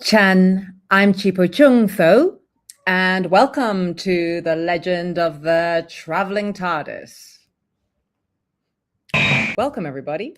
Chan, I'm Chipo Chung, and welcome to the legend of the traveling Tardis. Welcome, everybody.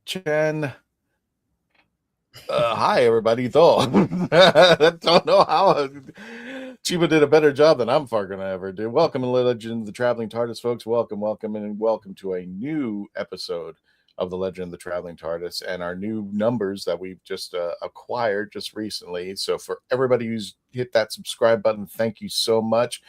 Chen. Hi, everybody. I don't know how Chiba did a better job than I'm far gonna ever do. Welcome to Legend of the Traveling TARDIS, folks. Welcome, and welcome to a new episode of the Legend of the Traveling TARDIS and our new numbers that we've just acquired just recently. So for everybody who's hit that subscribe button, thank you so much.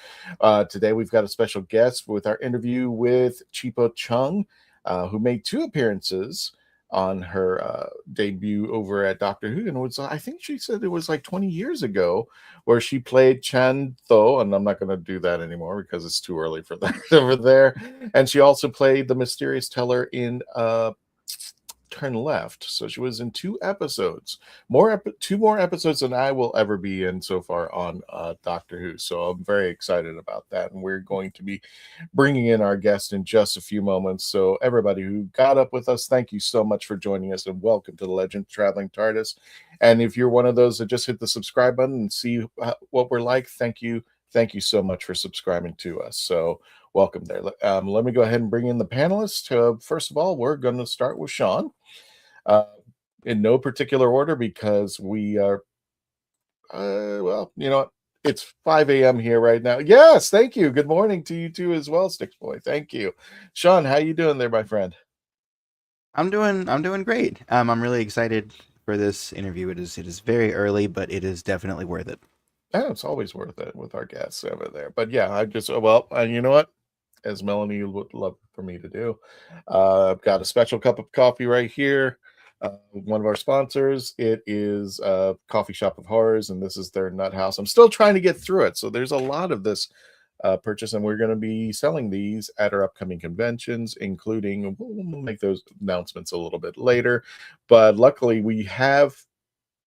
Today we've got a special guest with our interview with Chipo Chung, who made 2 appearances on her debut over at Doctor Who, and I think she said it was like 20 years ago, where she played Chan Tho, and I'm not going to do that anymore because it's too early for that over there. And she also played the mysterious teller in Turn Left. So she was in 2 episodes, 2 more episodes than I will ever be in so far on Doctor Who. So I'm very excited about that, and we're going to be bringing in our guest in just a few moments. So everybody who got up with us, thank you so much for joining us, and welcome to the Legend Traveling TARDIS. And if you're one of those that just hit the subscribe button and see what we're like, thank you so much for subscribing to us. So welcome there. Let me go ahead and bring in the panelists. First of all, we're going to start with Sean, in no particular order, because we are well, you know what? It's 5 a.m. here right now. Yes, thank you. Good morning to you too as well, Sticks Boy. Thank you. Sean, how you doing there, my friend? I'm doing great. I'm really excited for this interview. It is very early, but it is definitely worth it. Yeah, it's always worth it with our guests over there. But yeah, I just you know what? As Melanie would love for me to do, I've got a special cup of coffee right here. One of our sponsors. It is Coffee Shop of Horrors, and this is their Nut House. I'm still trying to get through it, so there's a lot of this purchase, and we're going to be selling these at our upcoming conventions, including, we'll make those announcements a little bit later. But luckily, we have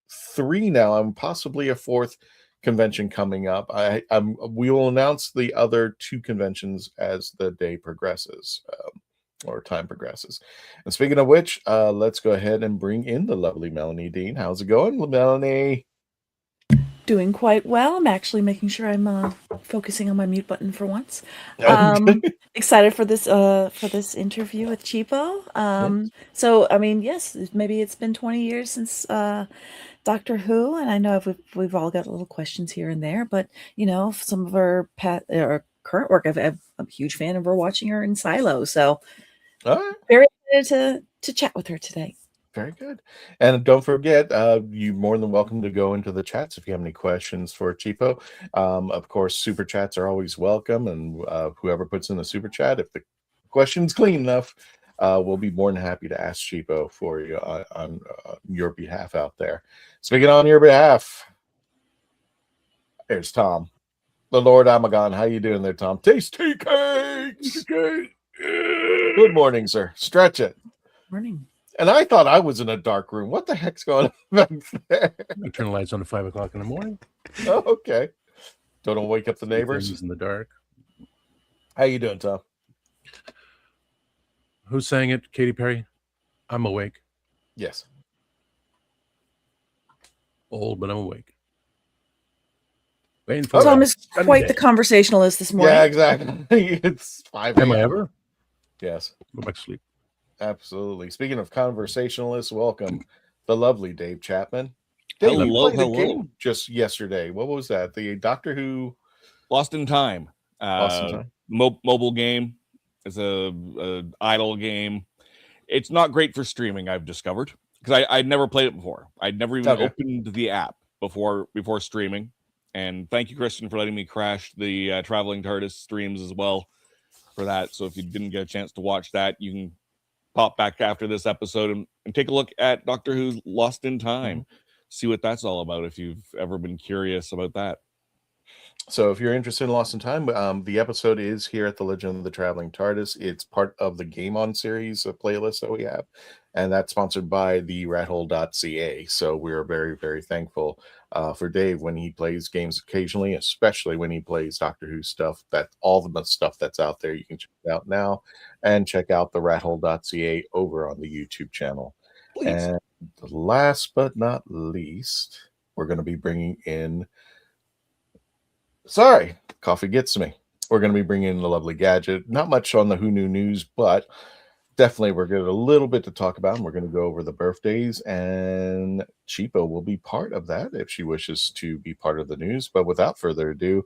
3 now, and possibly a 4th convention coming up. We will announce the other 2 conventions as the day progresses. Or time progresses. And speaking of which, let's go ahead and bring in the lovely Melanie Dean. How's it going, Melanie? Doing quite well. I'm actually making sure I'm focusing on my mute button for once. Excited for this interview with Chipo. So I mean, yes, maybe it's been 20 years since Doctor Who, and I know we've all got little questions here and there, but you know, some of our current work, I'm a huge fan of her watching her in Silo. So very excited to chat with her today. Very good. And don't forget, you're more than welcome to go into the chats if you have any questions for Chipo. Of course, super chats are always welcome, and whoever puts in the super chat, if the question's clean enough, we'll be more than happy to ask Chipo for you on your behalf out there. Speaking on your behalf, there's Tom, the Lord Amagon. How you doing there, Tom? Tasty cakes. Good morning, sir. Stretch it. Morning. And I thought I was in a dark room. What the heck's going on back there? I turn the lights on at 5 o'clock in the morning. Oh, okay. Don't wake up the neighbors. In the dark. How you doing, Tom? Who sang it? Katy Perry? I'm awake. Yes. Old, but I'm awake. Waiting for Tom it. is quite the conversationalist this morning. Yeah, exactly. It's 5 Am I a.m. ever? Yes. Go back to sleep. Absolutely. Speaking of conversationalists, welcome the lovely Dave Chapman. Dave, you Hello, played a hello. game just yesterday. What was that? The Doctor Who Lost in Time. Lost in Time? Mobile game. It's a idle game. It's not great for streaming, I've discovered, because I'd never played it before. I'd never even opened the app before streaming. And thank you, Christian, for letting me crash the Traveling Tardis streams as well for that. So if you didn't get a chance to watch that, you can pop back after this episode and take a look at Doctor Who's Lost in Time. See what that's all about if you've ever been curious about that. So if you're interested in Lost in Time, the episode is here at the Legend of the Traveling TARDIS. It's part of the Game On series, a playlist that we have, and that's sponsored by the rathole.ca. So we're very, very thankful for Dave when he plays games occasionally, especially when he plays Doctor Who stuff. That all the stuff that's out there, you can check it out now, and check out the rathole.ca over on the YouTube channel. Please. And last but not least, we're going to be bringing in. Sorry, coffee gets me. We're going to be bringing in the lovely Gadget. Not much on the Who Knew news, but definitely we're going to a little bit to talk about. And we're going to go over the birthdays, and Chipo will be part of that if she wishes to be part of the news. But without further ado,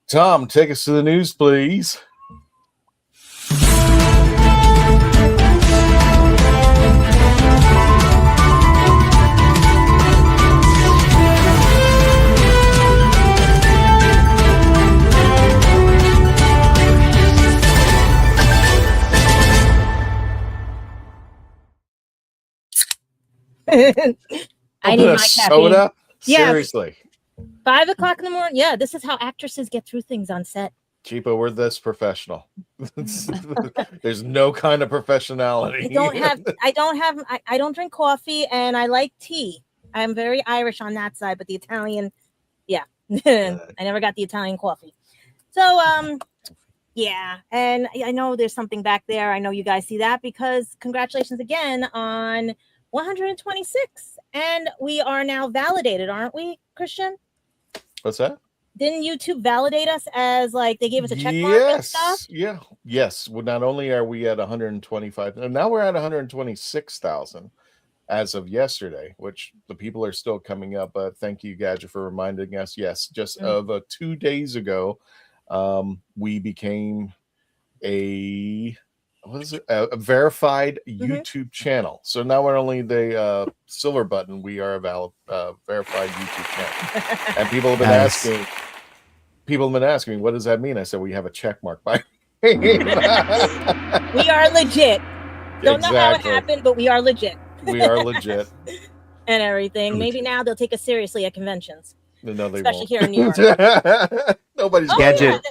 Tom, take us to the news, please. I need my soda. Yeah. Seriously, 5 o'clock in the morning. Yeah, this is how actresses get through things on set. Chipo, we're this professional. There's no kind of professionality. I don't drink coffee, and I like tea. I'm very Irish on that side, but the Italian, yeah. I never got the Italian coffee. So, yeah, and I know there's something back there. I know you guys see that, because congratulations again on 126, and we are now validated, aren't we, Christian? What's that? Didn't YouTube validate us as, like, they gave us a check mark and stuff? Yeah. Yes. Well, not only are we at 125, and now we're at 126,000 as of yesterday, which the people are still coming up. But thank you, Gadget, for reminding us. Yes, just of 2 days ago, we became a verified YouTube channel. So now we're only the silver button. We are a verified YouTube channel. And people have been asking. People have been asking me, what does that mean? I said, we have a check mark by name. We are legit. Don't know how it happened, but we are legit. We are legit. And everything. Maybe now they'll take us seriously at conventions. No, they especially won't. Here in New York. Nobody's Gadget.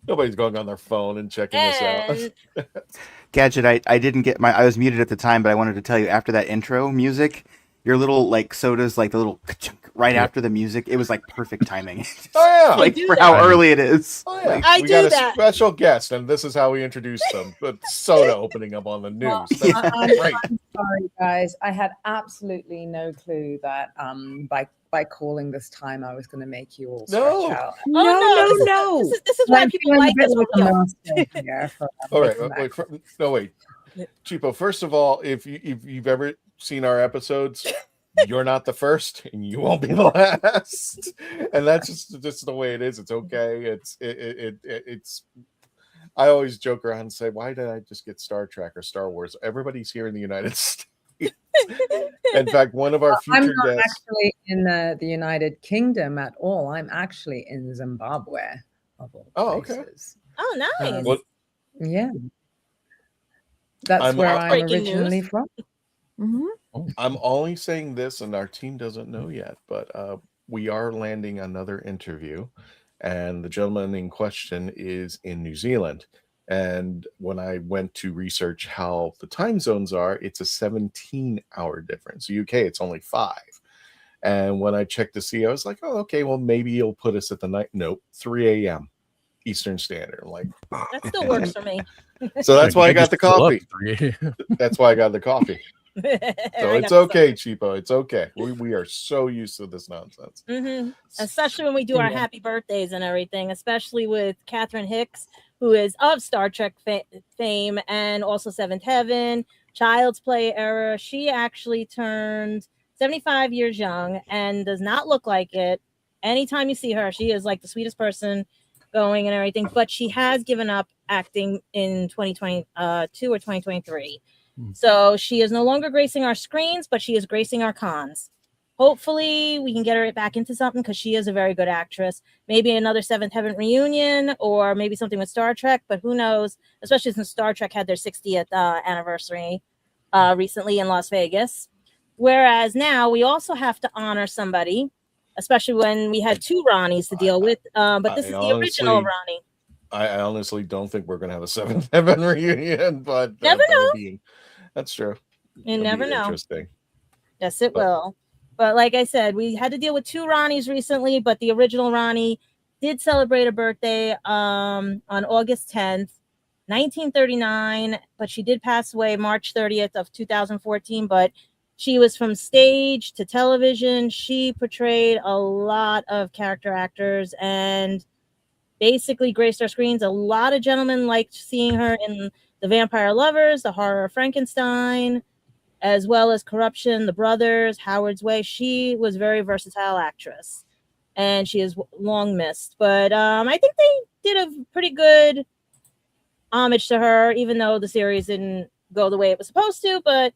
Nobody's going on their phone and checking this out. Gadget, I didn't get I was muted at the time, but I wanted to tell you, after that intro music, your little like sodas, like the little right after the music, it was like perfect timing. Oh yeah, like for how early it is. Oh, yeah. I we do got that. a special guest, and this is how we introduce them. But soda opening up on the news. Well, That's great. I'm sorry, guys. I had absolutely no clue that by calling this time, I was going to make you all stretch out. No. This is why people like us. All right. Wait. Chipo, first of all, if you've ever seen our episodes, you're not the first, and you won't be the last. And that's just the way it is. It's okay. It's. I always joke around and say, why did I just get Star Trek or Star Wars? Everybody's here in the United States. In fact, one of our future I'm not guests actually in the United Kingdom at all. I'm actually in Zimbabwe. Of all places. Okay. Oh, nice. Yeah. That's where I'm originally from. I'm only saying this, and our team doesn't know yet, but we are landing another interview, and the gentleman in question is in New Zealand. And when I went to research how the time zones are, it's a 17-hour difference. UK, it's only 5. And when I checked to see, I was like, oh, okay, well, maybe you'll put us at the night. Nope, 3 a.m. Eastern Standard. I'm like, That still works for me. so that's why I got the Just fill up coffee. 3 a.m. That's why I got the coffee. So I it's got okay, Chipo. It's okay. We are so used to this nonsense. Especially when we do our happy birthdays and everything, especially with Catherine Hicks, who is of Star Trek fame and also Seventh Heaven, Child's Play era. She actually turned 75 years young and does not look like it. Anytime you see her, she is like the sweetest person going and everything, but she has given up acting in 2022 or 2023. So she is no longer gracing our screens, but she is gracing our cons. Hopefully we can get her back into something because she is a very good actress. Maybe another Seventh Heaven reunion or maybe something with Star Trek, but who knows, especially since Star Trek had their 60th anniversary recently in Las Vegas. Whereas now we also have to honor somebody, especially when we had 2 Ronnies to deal with. But this is the original Ronnie. I honestly don't think we're going to have a Seventh Heaven reunion, but never know. That's true. You never know. Interesting. Yes, it will. But like I said, we had to deal with 2 Ronnies recently, but the original Ronnie did celebrate a birthday on August 10th, 1939, but she did pass away March 30th of 2014, but she was from stage to television. She portrayed a lot of character actors and basically graced our screens. A lot of gentlemen liked seeing her in The Vampire Lovers, The Horror of Frankenstein, as well as Corruption, The Brothers, Howard's Way. She was a very versatile actress, and she is long missed. But I think they did a pretty good homage to her, even though the series didn't go the way it was supposed to, but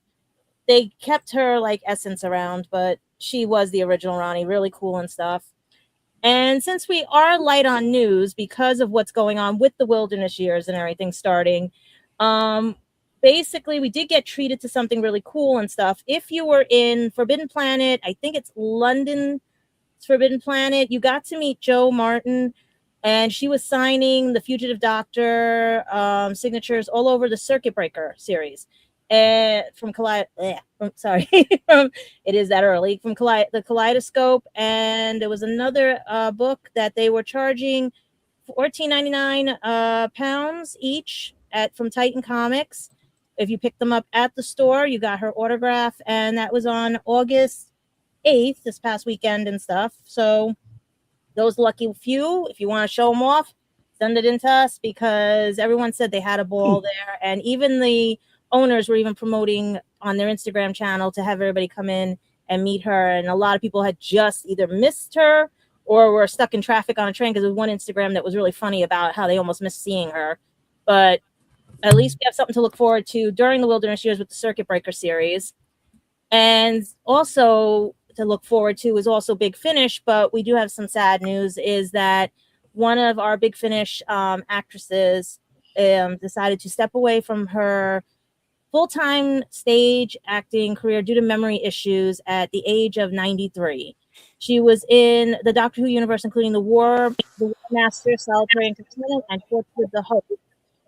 they kept her like essence around. But she was the original Ronnie, really cool and stuff. And since we are light on news because of what's going on with the wilderness years and everything starting, basically we did get treated to something really cool and stuff. If you were in Forbidden Planet, I think it's London's Forbidden Planet, you got to meet Jo Martin, and she was signing the Fugitive Doctor signatures all over the Circuit Breaker series. From it is that early, from the Kaleidoscope, and there was another book that they were charging $14.99 pounds each from Titan Comics. If you picked them up at the store, you got her autograph, and that was on August 8th, this past weekend and stuff. So those lucky few, if you want to show them off, send it in to us, because everyone said they had a ball there, and even the owners were even promoting on their Instagram channel to have everybody come in and meet her. And a lot of people had just either missed her or were stuck in traffic on a train, because there was one Instagram that was really funny about how they almost missed seeing her. But at least we have something to look forward to during the wilderness years with the Circuit Breaker series. And also to look forward to is also Big Finish, but we do have some sad news, is that one of our Big Finish actresses decided to step away from her full-time stage acting career due to memory issues at the age of 93. She was in the Doctor Who universe, including the War Master, Solitary Entertainment, and Forth with the Hope.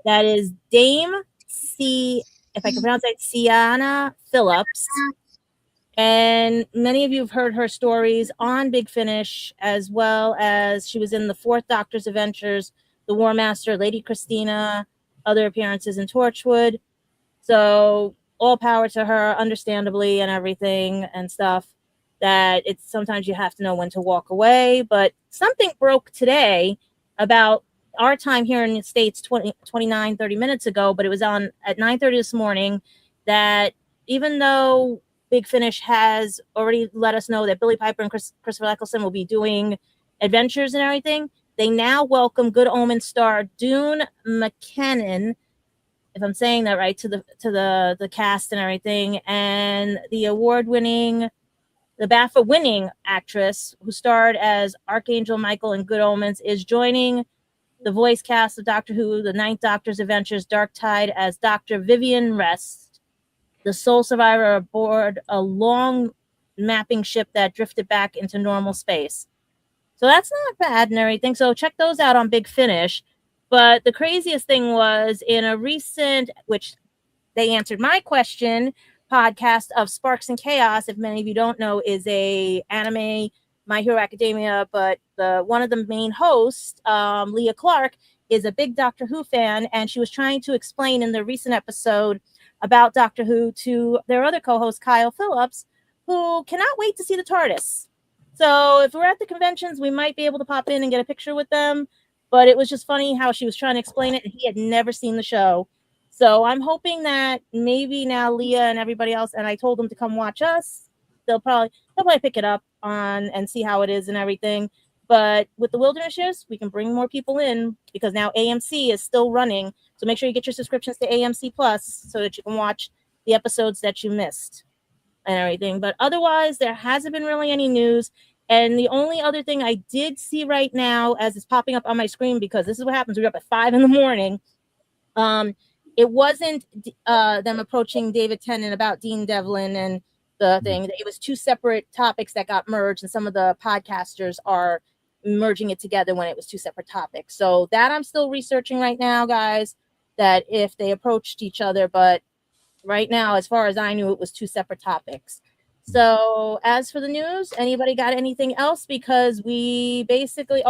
That is Dame if I can pronounce it, Sienna Phillips. And many of you have heard her stories on Big Finish, as well as she was in the 4th Doctor's Adventures, the War Master, Lady Christina, other appearances in Torchwood. So all power to her, understandably, and everything and stuff, that it's sometimes you have to know when to walk away. But something broke today about our time here in the States 29, 30 minutes ago, but it was on at 9:30 this morning, that even though Big Finish has already let us know that Billy Piper and Christopher Eccleston will be doing adventures and everything, they now welcome Good Omen star Dune McKinnon, if I'm saying that right, to the cast and everything. And the award-winning, the BAFTA-winning actress who starred as Archangel Michael in Good Omens is joining the voice cast of Doctor Who, the 9th Doctor's Adventures, Dark Tide, as Dr. Vivian Rest, the sole survivor aboard a long mapping ship that drifted back into normal space. So that's not bad and everything. So check those out on Big Finish. But the craziest thing was in a recent, which they answered my question, podcast of Sparks and Chaos, if many of you don't know, is a anime My Hero Academia, but one of the main hosts, Leah Clark, is a big Doctor Who fan, and she was trying to explain in the recent episode about Doctor Who to their other co-host, Kyle Phillips, who cannot wait to see the TARDIS. So if we're at the conventions, we might be able to pop in and get a picture with them. But it was just funny how she was trying to explain it, and he had never seen the show. So I'm hoping that maybe now Leah and everybody else, and I told them to come watch us. They'll probably pick it up on and see how it is and everything. But with the Wilderness Years, we can bring more people in because now AMC is still running. So make sure you get your subscriptions to AMC Plus so that you can watch the episodes that you missed and everything. But otherwise, there hasn't been really any news. And the only other thing I did see right now, as it's popping up on my screen, because this is what happens, we're up at 5 a.m. It wasn't them approaching David Tennant about Dean Devlin and the thing. It was two separate topics that got merged, and some of the podcasters are merging it together when it was two separate topics. So that I'm still researching right now, guys, that if they approached each other. But right now, as far as I knew, it was two separate topics. So as for the news, anybody got anything else? Because we basically,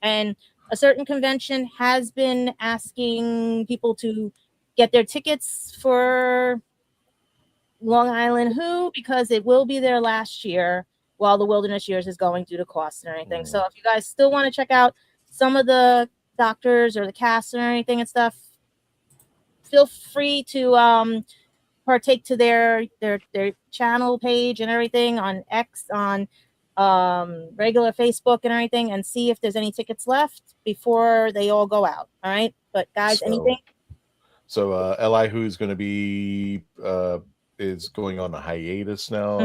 and a certain convention has been asking people to get their tickets for Long Island Who, because it will be their last year while the Wilderness Years is going due to costs and everything. So if you guys still want to check out some of the doctors or the cast or anything and stuff, feel free to partake to their channel page and everything on X, on regular Facebook and everything, and see if there's any tickets left before they all go out. All right, but guys, anything? So Li Who's going to be is going on a hiatus now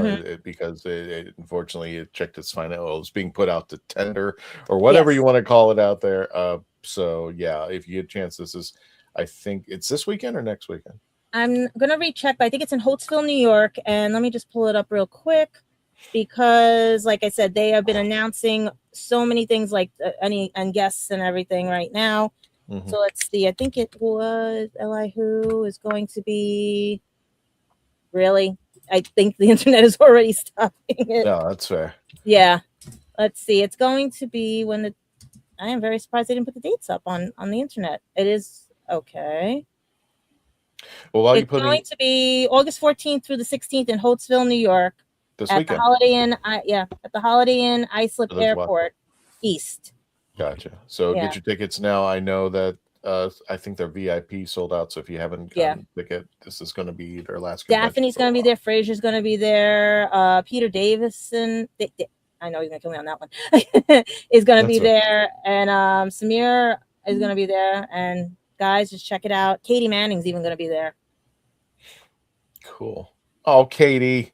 because it unfortunately it checked its final. It's being put out to tender or whatever you want to call it out there. So yeah, if you get a chance, this is, I think it's this weekend or next weekend. I'm gonna recheck, but I think it's in Holtzville, New York. And let me just pull it up real quick, because like I said, they have been announcing so many things like and guests and everything right now. So let's see. I think it was Li Who is going to be. Really, I think the internet is already stopping it. No, that's fair. Yeah, let's see. It's going to be I am very surprised they didn't put the dates up on the internet. It is okay. Well, while it's going to be August 14th through the 16th in Holtzville, New York. This at weekend. The Holiday Inn, at the Holiday Inn Islip Airport East. Gotcha. So get your tickets now. I know that I think their VIP sold out. So if you haven't gotten a ticket, this is going to be their last. Daphne's going to be there. Fraser's going to be there. Peter Davison. I know he's going to kill me on that one. Is going to be there, and Samir is going to be there. And guys, just check it out. Katie Manning's even going to be there. Cool. Oh, Katie.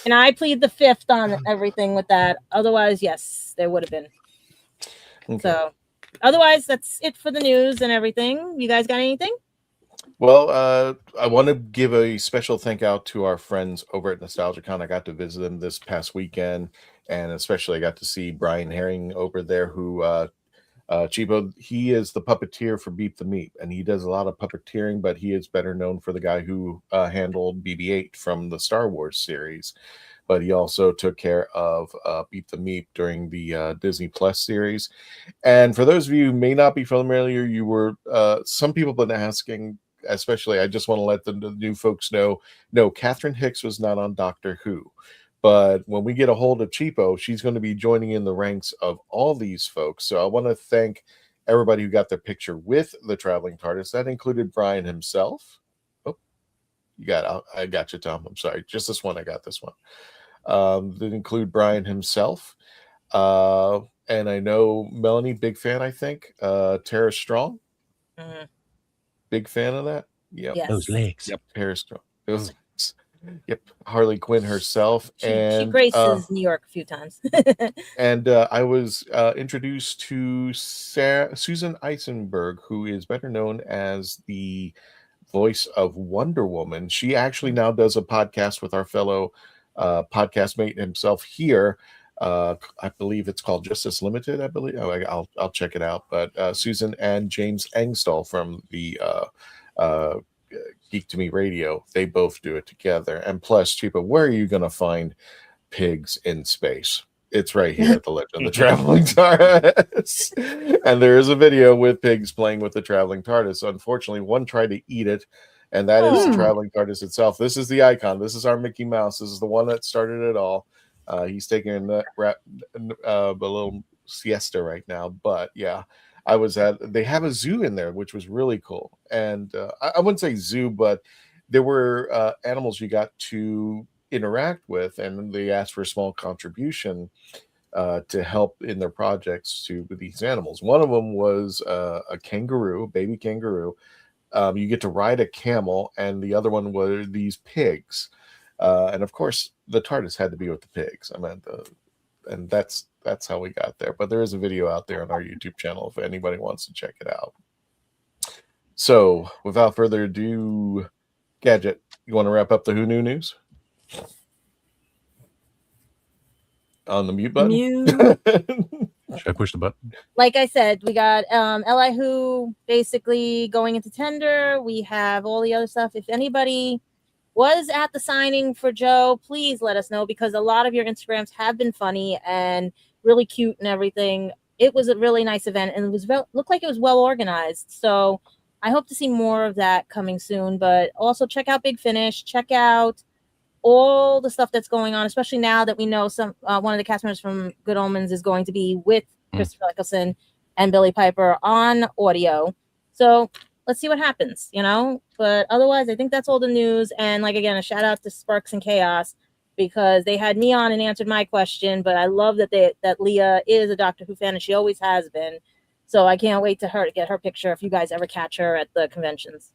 And I plead the fifth on everything with that. Otherwise, yes, there would have been. Okay. So, otherwise, that's it for the news and everything. You guys got anything? Well, I want to give a special thank out to our friends over at NostalgiaCon. I got to visit them this past weekend, and especially I got to see Brian Herring over there, who Chipo, he is the puppeteer for Beep the Meep, and he does a lot of puppeteering, but he is better known for the guy who handled BB-8 from the Star Wars series. But he also took care of Beep the Meep during the Disney Plus series. And for those of you who may not be familiar, you were some people have been asking, especially I just want to let the new folks know, no, Catherine Hicks was not on Doctor Who. But when we get a hold of Chipo, she's going to be joining in the ranks of all these folks. So I want to thank everybody who got their picture with the Traveling TARDIS. That included Brian himself. Oh, I got you, Tom. I'm sorry. Just this one. I got this one. That include Brian himself. And I know Melanie, big fan, I think. Tara Strong. Mm-hmm. Big fan of that. Yep. Yes. Those legs. Yep. Tara Strong. Those legs. Yep, Harley Quinn herself. She graces New York a few times. And I was introduced to Susan Eisenberg, who is better known as the voice of Wonder Woman. She actually now does a podcast with our fellow podcast mate himself here. I believe it's called Justice Limited, I believe. I'll check it out. But Susan and James Engstall from the Geek to Me Radio, they both do it together. And plus, Chipo, where are you going to find pigs in space? It's right here at the Legend of the Traveling TARDIS. And there is a video with pigs playing with the Traveling TARDIS. Unfortunately, one tried to eat it, and that is the Traveling TARDIS itself. This is the icon. This is our Mickey Mouse. This is the one that started it all. He's taking a little siesta right now. But yeah, they have a zoo in there, which was really cool. And I wouldn't say zoo, but there were animals you got to interact with, and they asked for a small contribution to help in their projects with these animals. One of them was a kangaroo, a baby kangaroo. You get to ride a camel, and the other one were these pigs. And of course, the TARDIS had to be with the pigs. And that's how we got there. But there is a video out there on our YouTube channel if anybody wants to check it out. So, without further ado, Gadget, you want to wrap up the Who Knew news? On the mute button? Should I push the button? Like I said, we got Li Who basically going into tender. We have all the other stuff. If anybody was at the signing for Joe, please let us know, because a lot of your Instagrams have been funny and really cute and everything. It was a really nice event, and it was looked like it was well organized. So I hope to see more of that coming soon. But also check out Big Finish. Check out all the stuff that's going on, especially now that we know one of the cast members from Good Omens is going to be with Christopher Eccleston and Billy Piper on audio. So let's see what happens, But otherwise, I think that's all the news. And again, a shout out to Sparks and Chaos, because they had me on and answered my question. But I love that Leah is a Doctor Who fan, and she always has been. So I can't wait to get her picture if you guys ever catch her at the conventions.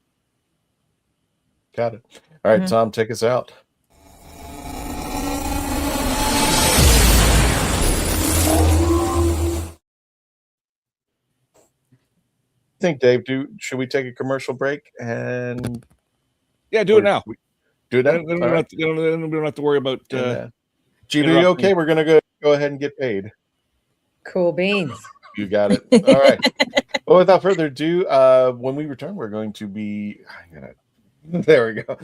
Got it. All right, Tom, take us out. I think, Dave, should we take a commercial break? And yeah, do it now. Do it now. We don't have to worry about. GB, you okay? We're gonna go ahead and get paid. Cool beans. You got it. All right. Well, without further ado, when we return, we're going to be. There we go.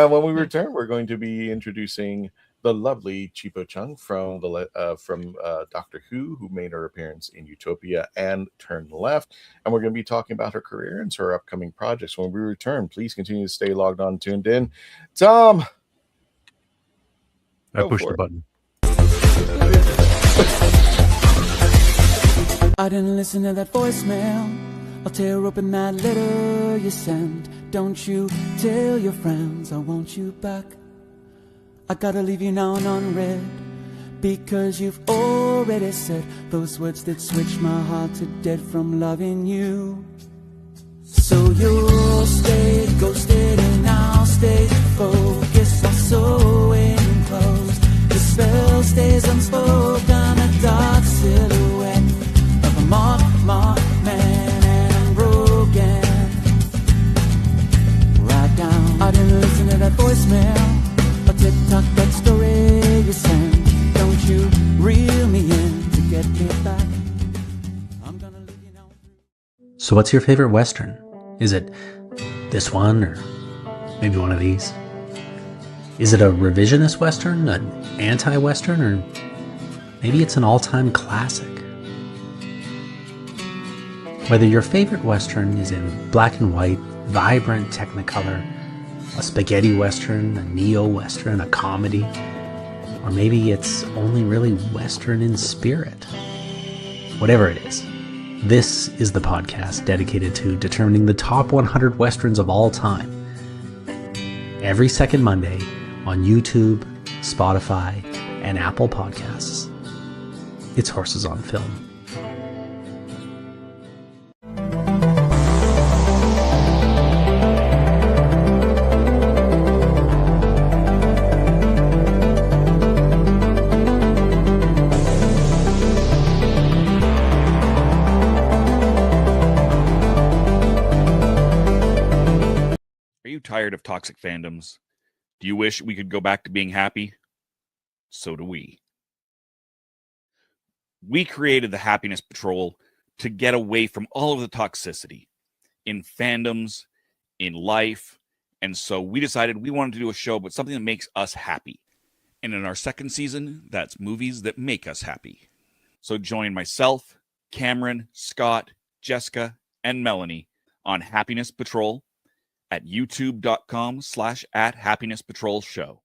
When we return, we're going to be introducing the lovely Chipo Chung from Doctor Who made her appearance in Utopia and Turn Left. And we're going to be talking about her career and her upcoming projects. When we return, please continue to stay logged on, tuned in. Tom! I pushed the button. I didn't listen to that voicemail. I'll tear open that letter you sent. Don't you tell your friends I want you back. I gotta leave you now and unread, because you've already said those words that switch my heart to dead from loving you. So you'll stay ghosted and I'll stay focused. I'll sew in close. The spell stays unspoken, a dark silhouette of a marked man, and I'm broken. Right down. I didn't listen to that voicemail. TikTok, that story you sent. Don't you reel me in to get me back. I'm gonna leave you now. So what's your favorite Western? Is it this one, or maybe one of these? Is it a revisionist Western, an anti-Western, or maybe it's an all-time classic? Whether your favorite Western is in black and white, vibrant Technicolor, a spaghetti Western, a neo-Western, a comedy, or maybe it's only really Western in spirit. Whatever it is, this is the podcast dedicated to determining the top 100 Westerns of all time. Every second Monday on YouTube, Spotify, and Apple Podcasts. It's Horses on Film. Tired of toxic fandoms? Do you wish we could go back to being happy? So do we. We created the Happiness Patrol to get away from all of the toxicity in fandoms, in life, and so we decided we wanted to do a show about something that makes us happy. And in our second season, that's movies that make us happy. So join myself, Cameron, Scott, Jessica, and Melanie on Happiness Patrol at youtube.com/@happinesspatrolshow.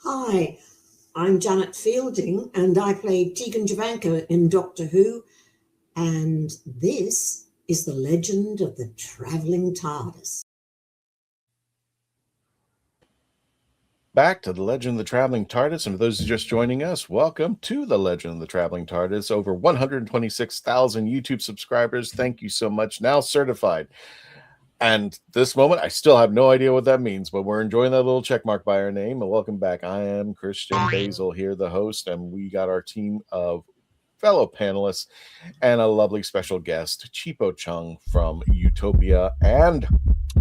Hi, I'm Janet Fielding and I played Tegan Javanka in Doctor Who, and this is the legend of the travelling TARDIS. Back to the Legend of the Traveling TARDIS, and for those just joining us, welcome to the Legend of the Traveling TARDIS. Over 126,000 YouTube subscribers. Thank you so much. Now certified. And this moment, I still have no idea what that means, but we're enjoying that little check mark by our name. And welcome back. I am Christian Basil here, the host, and we got our team of fellow panelists and a lovely special guest, Chipo Chung from Utopia and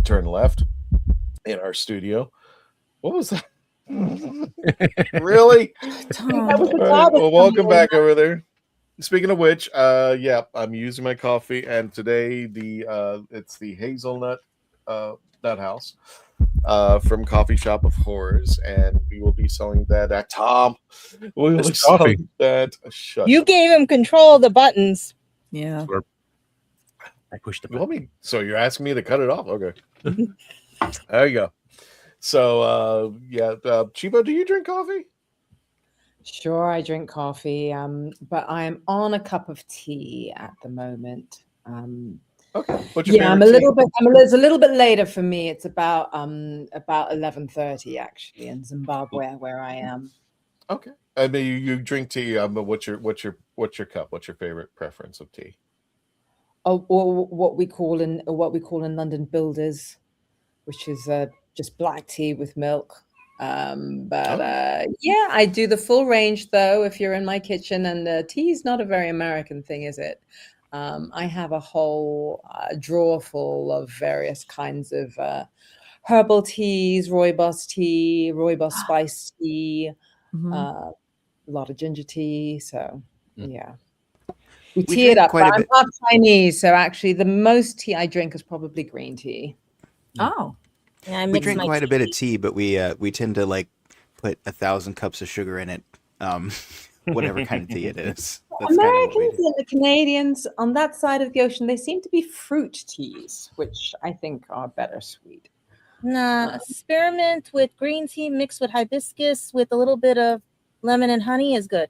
Turn Left in our studio. What was that? Really? Right, well, welcome back over there. Speaking of which, yeah, I'm using my coffee, and today it's the hazelnut nut house from Coffee Shop of Horrors, and we will be selling that at Tom. We will be selling that. Shush. You gave him control of the buttons. Yeah. I pushed the button. So you're asking me to cut it off? Okay. There you go. So yeah, Chipo, do you drink coffee? Sure, I drink coffee, but I'm on a cup of tea at the moment. Okay. What's your yeah, I'm a little bit. It's a little bit later for me. It's about 11:30 actually in Zimbabwe, where I am. Okay. I mean, you drink tea. But what's your cup? What's your favorite preference of tea? Oh, or what we call in London builders, which is just black tea with milk. Yeah, I do the full range though. If you're in my kitchen, and tea is not a very American thing, is it? I have a whole drawer full of various kinds of herbal teas, rooibos tea, rooibos spice tea, a lot of ginger tea. So yeah, we tea it up. I'm half Chinese, so actually the most tea I drink is probably green tea. Oh. Yeah, we drink quite a bit of tea, but we tend to like put 1,000 cups of sugar in it, whatever kind of tea it is. That's Americans and the Canadians on that side of the ocean, they seem to be fruit teas, which I think are better sweet. Nah, experiment with green tea mixed with hibiscus with a little bit of lemon and honey is good.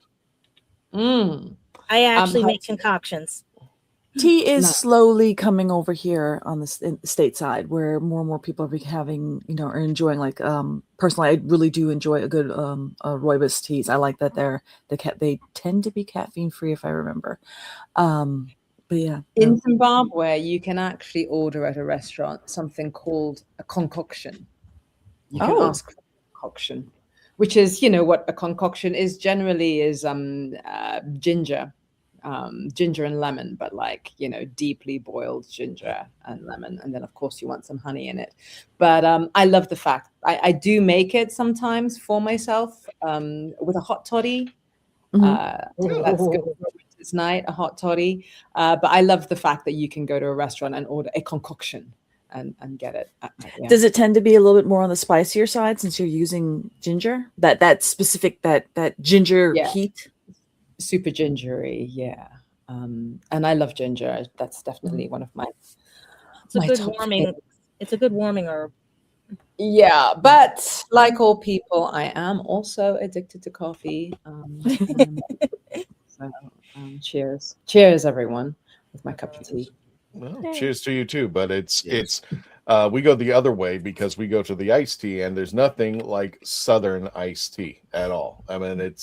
I actually make concoctions. Tea is slowly coming over here on the stateside, where more and more people are having, are enjoying. Like, personally, I really do enjoy a good rooibos teas. I like that they tend to be caffeine free, if I remember. But yeah, in Zimbabwe, you can actually order at a restaurant something called a concoction. You can ask for a concoction, which is, what a concoction is generally is ginger. Ginger and lemon, but deeply boiled ginger and lemon, and then of course you want some honey in it. But I love the fact I do make it sometimes for myself with a hot toddy. That's good for this night, a hot toddy. But I love the fact that you can go to a restaurant and order a concoction and get it. Yeah. Does it tend to be a little bit more on the spicier side since you're using ginger? That specific that ginger heat. Super gingery, yeah. And I love ginger. That's definitely one of my It's a good warming herb. Yeah, but like all people, I am also addicted to coffee. So, cheers, everyone, with my cup of tea. Well, cheers to you too. But it's we go the other way because we go to the iced tea, and there's nothing like Southern iced tea at all. I mean,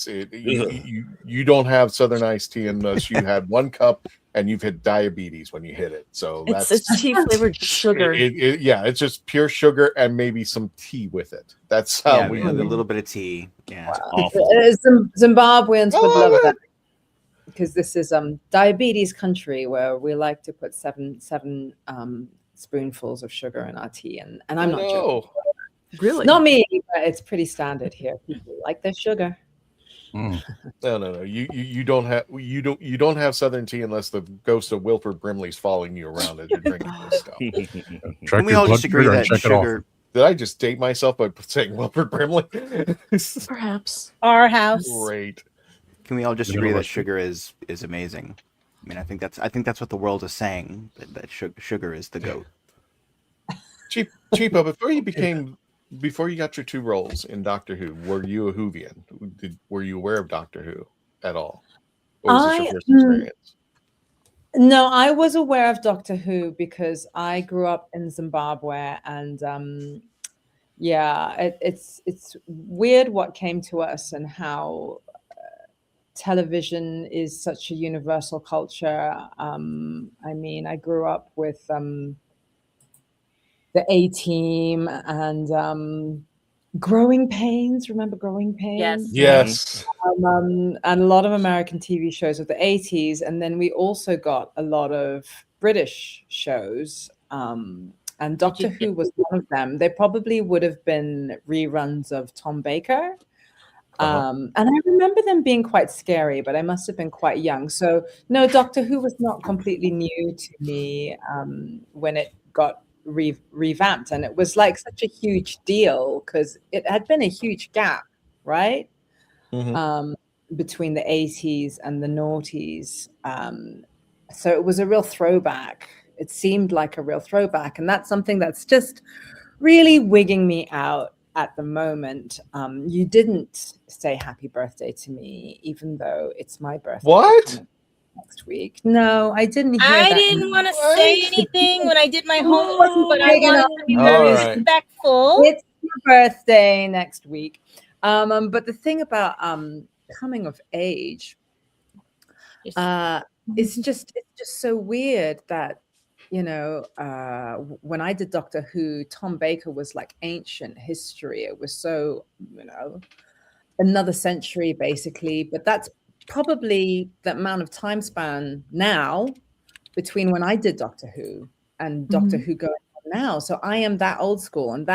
you don't have Southern iced tea unless you had one cup and you've hit diabetes when you hit it. So it's tea flavored sugar. It's just pure sugar and maybe some tea with it. That's how we a little bit of tea. Yeah, awful. Zimbabweans would love that. Because this is diabetes country where we like to put seven spoonfuls of sugar in our tea, and I'm not joking. Really? Not me, but it's pretty standard here. People like their sugar. No. You don't have Southern tea unless the ghost of Wilford Brimley's following you around as you're drinking this stuff. Can we all just agree that sugar? Did I just date myself by saying Wilford Brimley? Perhaps. Our house. Great. Can we all just agree that sugar is amazing? I mean, I think that's what the world is saying, that sugar is the goat. Chipo, before you got your 2 roles in Doctor Who, were you a Whovian? Were you aware of Doctor Who at all? Or was this your first experience? No, I was aware of Doctor Who because I grew up in Zimbabwe, and it's weird what came to us and how television is such a universal culture. I mean, I grew up with the A-Team and Growing Pains. Remember Growing Pains? Yes. And a lot of American TV shows of the 80s. And then we also got a lot of British shows. And Doctor Who was one of them. They probably would have been reruns of Tom Baker. And I remember them being quite scary, but I must have been quite young. So no, Doctor Who was not completely new to me when it got revamped. And it was like such a huge deal because it had been a huge gap, right? Between the 80s and the noughties. So it was a real throwback. It seemed like a real throwback. And that's something that's just really wigging me out at the moment. You didn't say happy birthday to me, even though it's my birthday. What? Next week. No, I didn't hear I that. didn't want to say anything when I did my homework, but I wanted to be very respectful. It's your birthday next week. But the thing about coming of age, it's just so weird that, you know, when I did Doctor Who, Tom Baker was like ancient history. It was so, you know, another century basically. But that's probably the amount of time span now between when I did Doctor Who and Doctor Who going on now. So I am that old school, and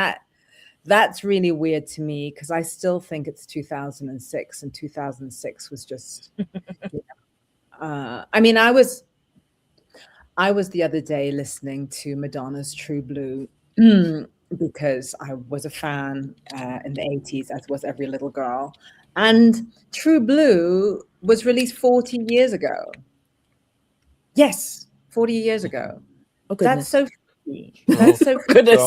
that's really weird to me because I still think it's 2006, and 2006 was just. I mean, I was the other day listening to Madonna's True Blue because I was a fan in the 80s, as was every little girl. And True Blue was released 40 years ago. Yes, 40 years ago. Oh, that's so funny. That's so goodness.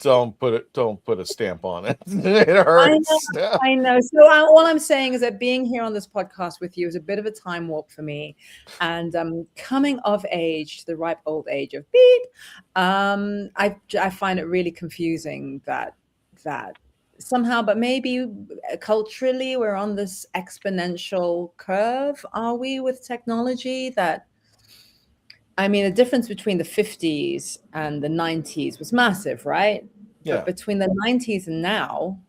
Don't put a stamp on it. It hurts. I know. So all I'm saying is that being here on this podcast with you is a bit of a time warp for me, and coming of age to the ripe old age of beep. I find it really confusing that somehow, but maybe culturally we're on this exponential curve. Are we with technology that? I mean, the difference between the 50s and the 90s was massive, right? Yeah. But between the 90s and now,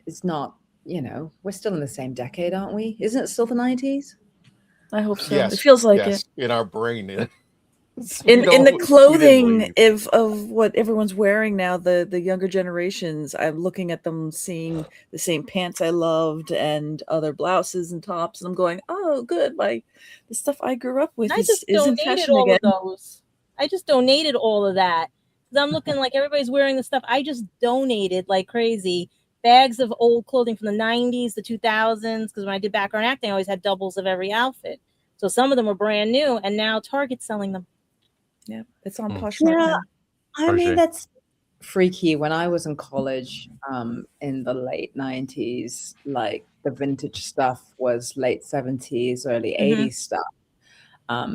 it's not, you know, we're still in the same decade, aren't we? Isn't it still the 90s? I hope so. Yes, it feels like it. In our brain. In the clothing of what everyone's wearing now, the younger generations, I'm looking at them seeing the same pants I loved and other blouses and tops, and I'm going, oh, good. The stuff I grew up with is in fashion all again. of those. I just donated all of that because I'm looking like everybody's wearing the stuff. I just donated like crazy. Bags of old clothing from the 90s, the 2000s, because when I did background acting, I always had doubles of every outfit. So some of them were brand new, and now Target's selling them. Yeah, it's on Poshmark now. I mean, freaky when I was in college in the late 90s. Like the vintage stuff was late 70s, early 80s stuff.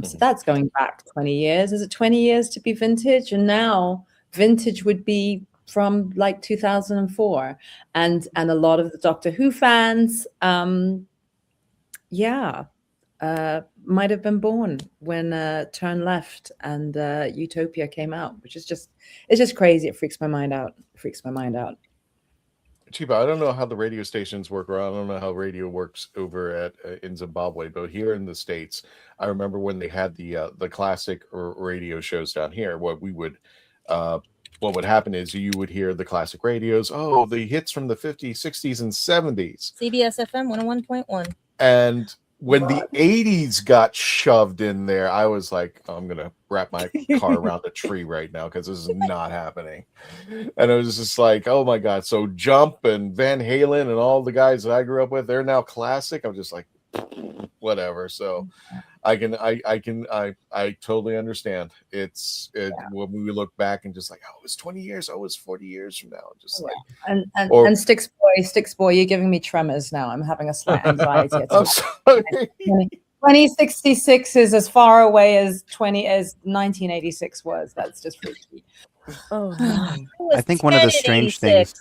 So that's going back 20 years. Is it 20 years to be vintage? And now vintage would be from like 2004. And a lot of the Doctor Who fans, might have been born when Turn Left and Utopia came out, which is it's just crazy. It freaks my mind out. Chiba, I don't know how the radio stations work, or I don't know how radio works over at in Zimbabwe, but here in the States, I remember when they had the classic radio shows down here. What would happen is you would hear the classic radios, the hits from the 50s, 60s, and 70s. CBS FM 101.1. And when the 80s got shoved in there, I was like, I'm going to wrap my car around a tree right now because this is not happening. And it was just like, oh my God. So Jump and Van Halen and all the guys that I grew up with, they're now classic. I'm just like, whatever. So I totally understand. When we look back and just like, oh, it's 20 years. Oh, it's 40 years from now. Just like, and Sticks Boy, you're giving me tremors now. I'm having a slight anxiety. I'm sorry. 2066 is as far away as 1986 was. That's just freaky. Oh no. I think one of the strange things.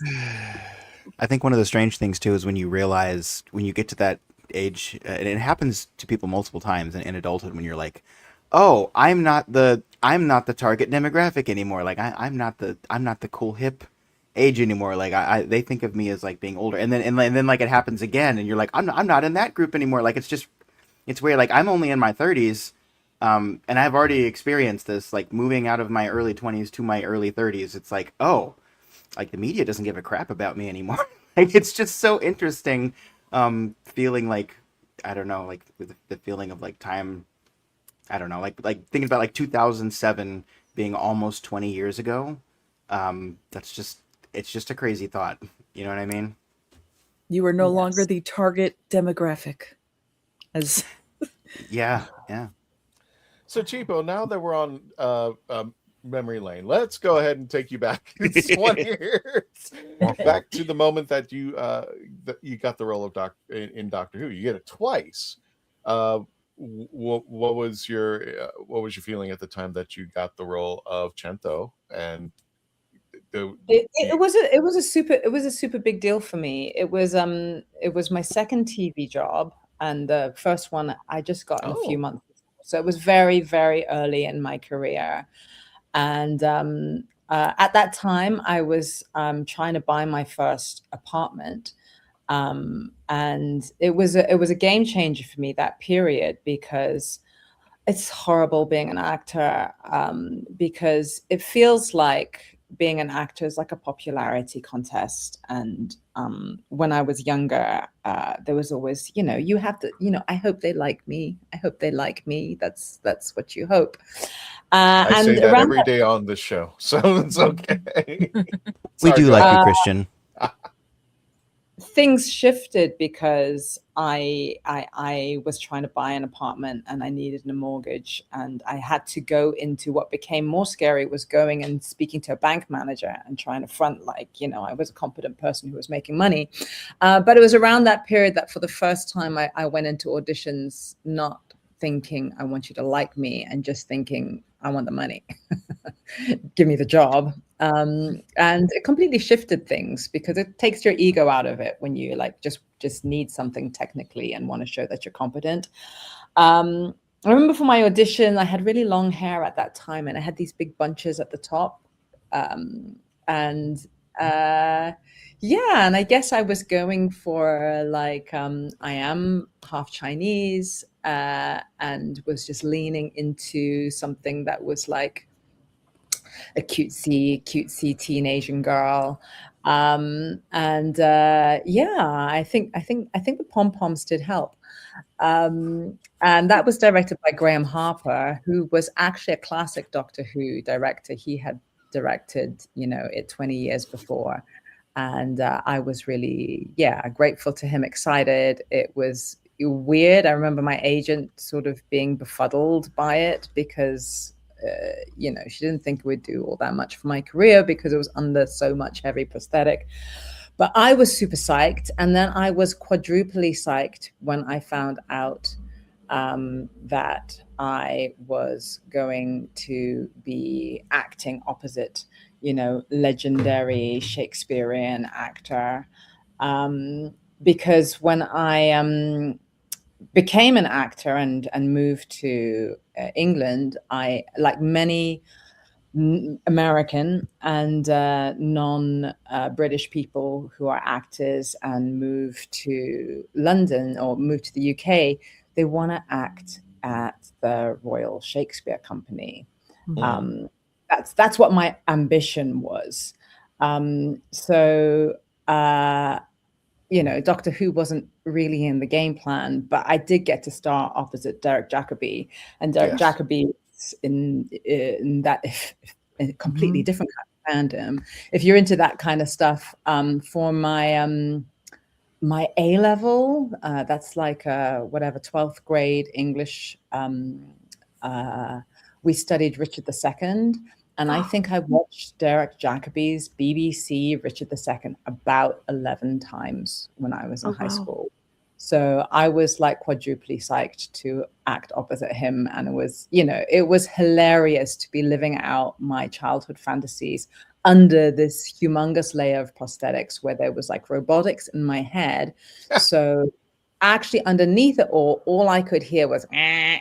I think one of the strange things too is when you realize when you get to that age, and it happens to people multiple times in adulthood, when you're like, oh, I'm not the target demographic anymore. Like I'm not the cool hip age anymore. Like they think of me as like being older, and then like it happens again, and you're like, I'm not in that group anymore. Like it's weird. Like I'm only in my 30s, and I've already experienced this. Like moving out of my early 20s to my early 30s, it's like, oh, like the media doesn't give a crap about me anymore. Like it's just so interesting. Feeling like, I don't know, like the feeling of like time, I don't know, like thinking about like 2007 being almost 20 years ago. It's just a crazy thought. You know what I mean? You are no longer the target demographic. Yeah. So Chipo, now that we're on memory lane, let's go ahead and take you back 20 years, back to the moment that you got the role of in Doctor Who. You get it twice. What was your feeling at the time that you got the role of Chento? And it was a super big deal for me. It was my second TV job, and the first one I just got in a few months. So it was very, very early in my career. And at that time, I was trying to buy my first apartment, and it was a game changer for me, that period, because it's horrible being an actor, because it feels like being an actor is like a popularity contest. And when I was younger, there was always, you have to, I hope they like me. I hope they like me. That's what you hope. I say that every day on this show, so it's okay. We do like you, Christian. Things shifted because I was trying to buy an apartment and I needed a mortgage, and I had to go into what became more scary, was going and speaking to a bank manager and trying to front like, I was a competent person who was making money. But it was around that period that for the first time I went into auditions not thinking I want you to like me, and just thinking I want the money. Give me the job. And it completely shifted things, because it takes your ego out of it when you like just need something technically and want to show that you're competent. I remember for my audition, I had really long hair at that time, and I had these big bunches at the top. And I guess I was going for like, I am half Chinese, and was just leaning into something that was like a cutesy teen Asian girl. I think the pom-poms did help. And that was directed by Graham Harper, who was actually a classic Doctor Who director. He had directed, it 20 years before. And I was really, grateful to him, excited. It was weird. I remember my agent sort of being befuddled by it, because she didn't think it would do all that much for my career because it was under so much heavy prosthetic. But I was super psyched. And then I was quadruply psyched when I found out that I was going to be acting opposite, legendary Shakespearean actor. Because when I became an actor and moved to England, I, like many American and non-British people who are actors and move to London or move to the UK, they want to act at the Royal Shakespeare Company. That's what my ambition was. Doctor Who wasn't really in the game plan, but I did get to star opposite Derek Jacobi, and Derek Jacobi in that a completely different kind of fandom. If you're into that kind of stuff, for my my A level, that's like 12th grade English. We studied Richard II. And I think I watched Derek Jacobi's BBC Richard II about 11 times when I was in high school. So I was like quadruply psyched to act opposite him. And it was hilarious to be living out my childhood fantasies under this humongous layer of prosthetics where there was like robotics in my head. So actually underneath it all I could hear was and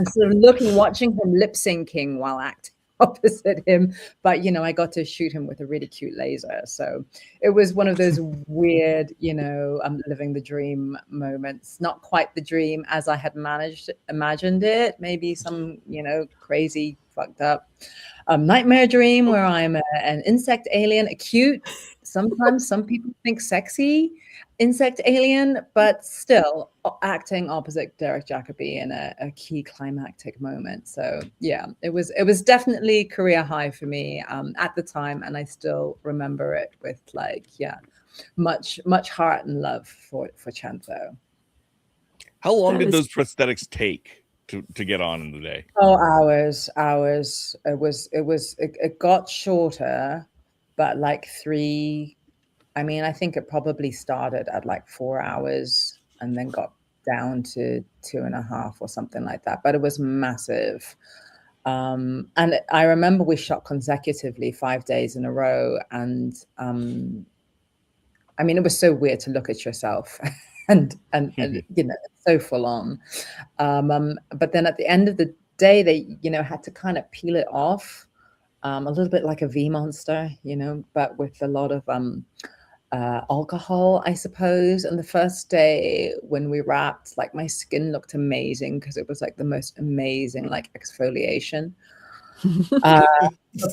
sort of watching him lip syncing while acting opposite him. But, I got to shoot him with a really cute laser. So it was one of those weird, living the dream moments. Not quite the dream as I had imagined it. Maybe some, crazy, fucked up nightmare dream where I'm an insect alien, a cute, sometimes some people think sexy insect alien, but still acting opposite Derek Jacobi in a key climactic moment. So yeah, it was definitely career high for me at the time, and I still remember it with much heart and love for Chantho. How long did those prosthetics take to get on in the day? Oh, hours. It got shorter, but like 3. I think it probably started at like 4 hours and then got down to 2.5 or something like that. But it was massive. And I remember we shot consecutively 5 days in a row. And it was so weird to look at yourself and so full on. But then at the end of the day, they, had to kind of peel it off a little bit like a V monster, but with a lot of alcohol, I suppose. And the first day when we wrapped, like my skin looked amazing because it was like the most amazing like exfoliation. But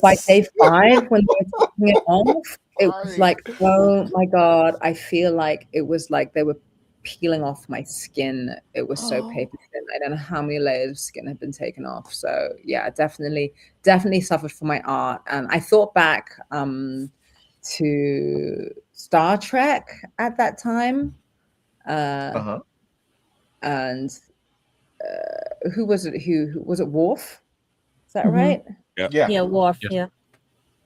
by day 5, when we were taking it off, it was like, oh my God, I feel like it was like they were peeling off my skin. It was so paper thin. I don't know how many layers of skin had been taken off. So yeah, definitely suffered for my art. And I thought back to Star Trek at that time. And who was it? Who was it? Worf? Is that right? Yeah, Worf. Yeah.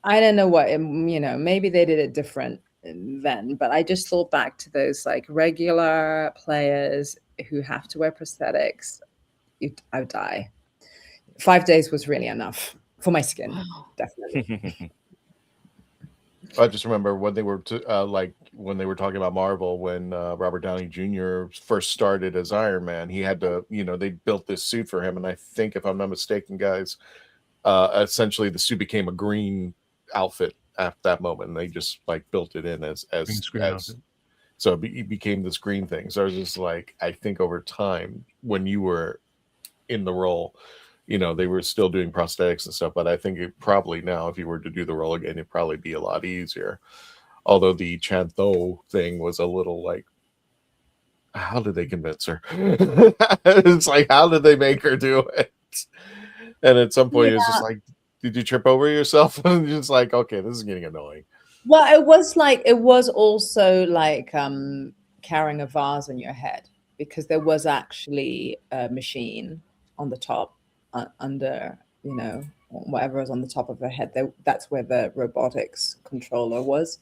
I don't know what, maybe they did it different then, but I just thought back to those like regular players who have to wear prosthetics. I would die. 5 days was really enough for my skin. Definitely. I just remember when they were when they were talking about Marvel, when Robert Downey Jr. first started as Iron Man, he had to, they built this suit for him, and I think, if I'm not mistaken, guys, essentially the suit became a green outfit at that moment, and they just like built it in as so it became this green thing. So I was just like, I think over time, when you were in the role, they were still doing prosthetics and stuff, but I think it probably now, if you were to do the role again, it'd probably be a lot easier. Although the Chantho thing was a little like, how did they convince her? It's like, how did they make her do it? And at some point, it's just like, did you trip over yourself? And it's like, okay, this is getting annoying. Well, it was also like carrying a vase on your head, because there was actually a machine on the top under, whatever was on the top of her head. That's where the robotics controller was.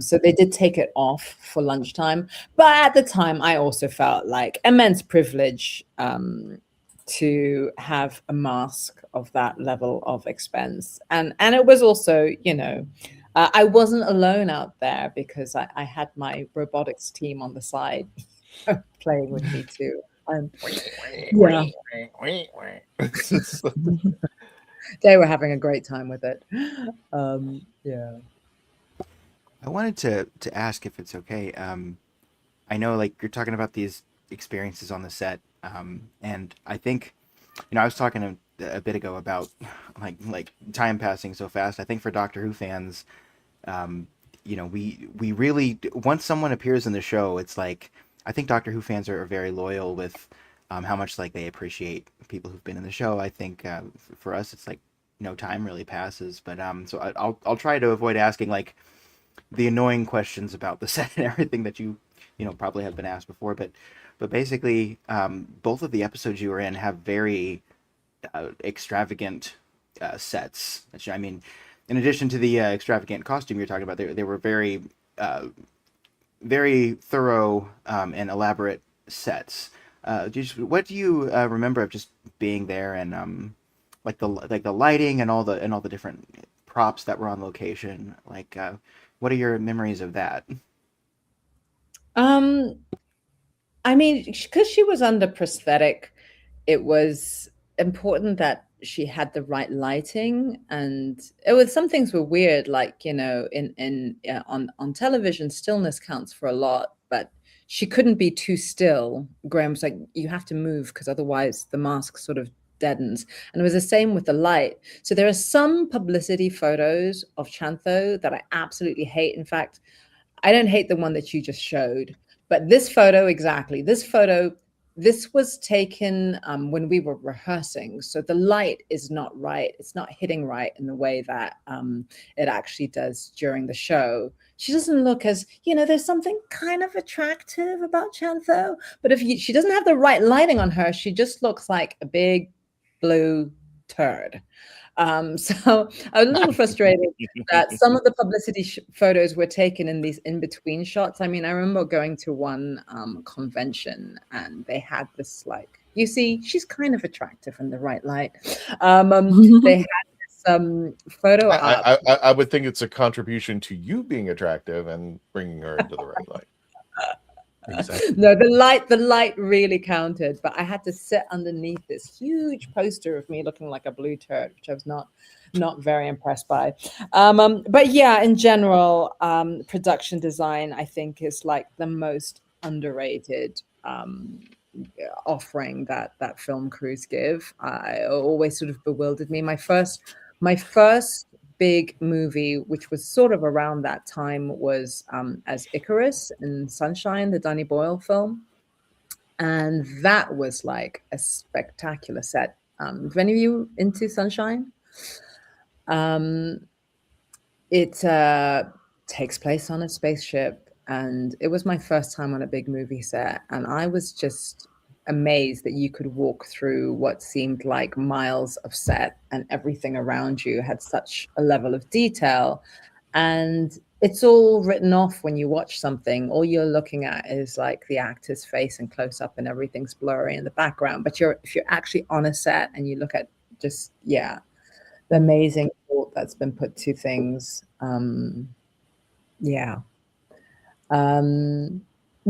So they did take it off for lunchtime. But at the time, I also felt like immense privilege to have a mask of that level of expense. And it was also, I wasn't alone out there because I had my robotics team on the side playing with me too. Yeah. They were having a great time with it. Yeah. I wanted to ask if it's okay. I know, like, you're talking about these experiences on the set, and I think, I was talking a bit ago about like time passing so fast. I think for Doctor Who fans, we really, once someone appears in the show, it's like, I think Doctor Who fans are very loyal with how much like they appreciate people who've been in the show. I think for us, it's like no time really passes. But so I'll try to avoid asking like the annoying questions about the set and everything that you probably have been asked before. But basically, both of the episodes you were in have very extravagant sets. I mean, in addition to the extravagant costume you're talking about, they were very very thorough and elaborate sets. What do you remember of just being there and like the lighting and all the different props that were on location? Like, what are your memories of that? I mean, because she was under prosthetic, it was important that she had the right lighting, and it was, some things were weird, like, on television, stillness counts for a lot, but she couldn't be too still. Graham was like, you have to move because otherwise the mask sort of deadens. And it was the same with the light. So there are some publicity photos of Chantho that I absolutely hate. In fact, I don't hate the one that you just showed, but this photo, exactly. This was taken when we were rehearsing. So the light is not right. It's not hitting right in the way that it actually does during the show. She doesn't look as, there's something kind of attractive about Chantho, but she doesn't have the right lighting on her, she just looks like a big blue turd. So I was a little frustrated that some of the publicity photos were taken in these in-between shots. I mean, I remember going to one convention and they had this, like, you see, she's kind of attractive in the right light. They had this photo up. I would think it's a contribution to you being attractive and bringing her into the right light. Exactly. No, the light really counted, but I had to sit underneath this huge poster of me looking like a blue turd, which I was not very impressed by. But yeah, in general, production design, I think, is like the most underrated offering that film crews give. It always sort of bewildered me. My first big movie, which was sort of around that time, was as Icarus in Sunshine, the Danny Boyle film. And that was like a spectacular set. Is any of you into Sunshine? It takes place on a spaceship, and it was my first time on a big movie set. And I was just amazed that you could walk through what seemed like miles of set and everything around you had such a level of detail. And it's all written off when you watch something. All you're looking at is like the actor's face and close up, and everything's blurry in the background. But if you're actually on a set and you look at just, the amazing thought that's been put to things.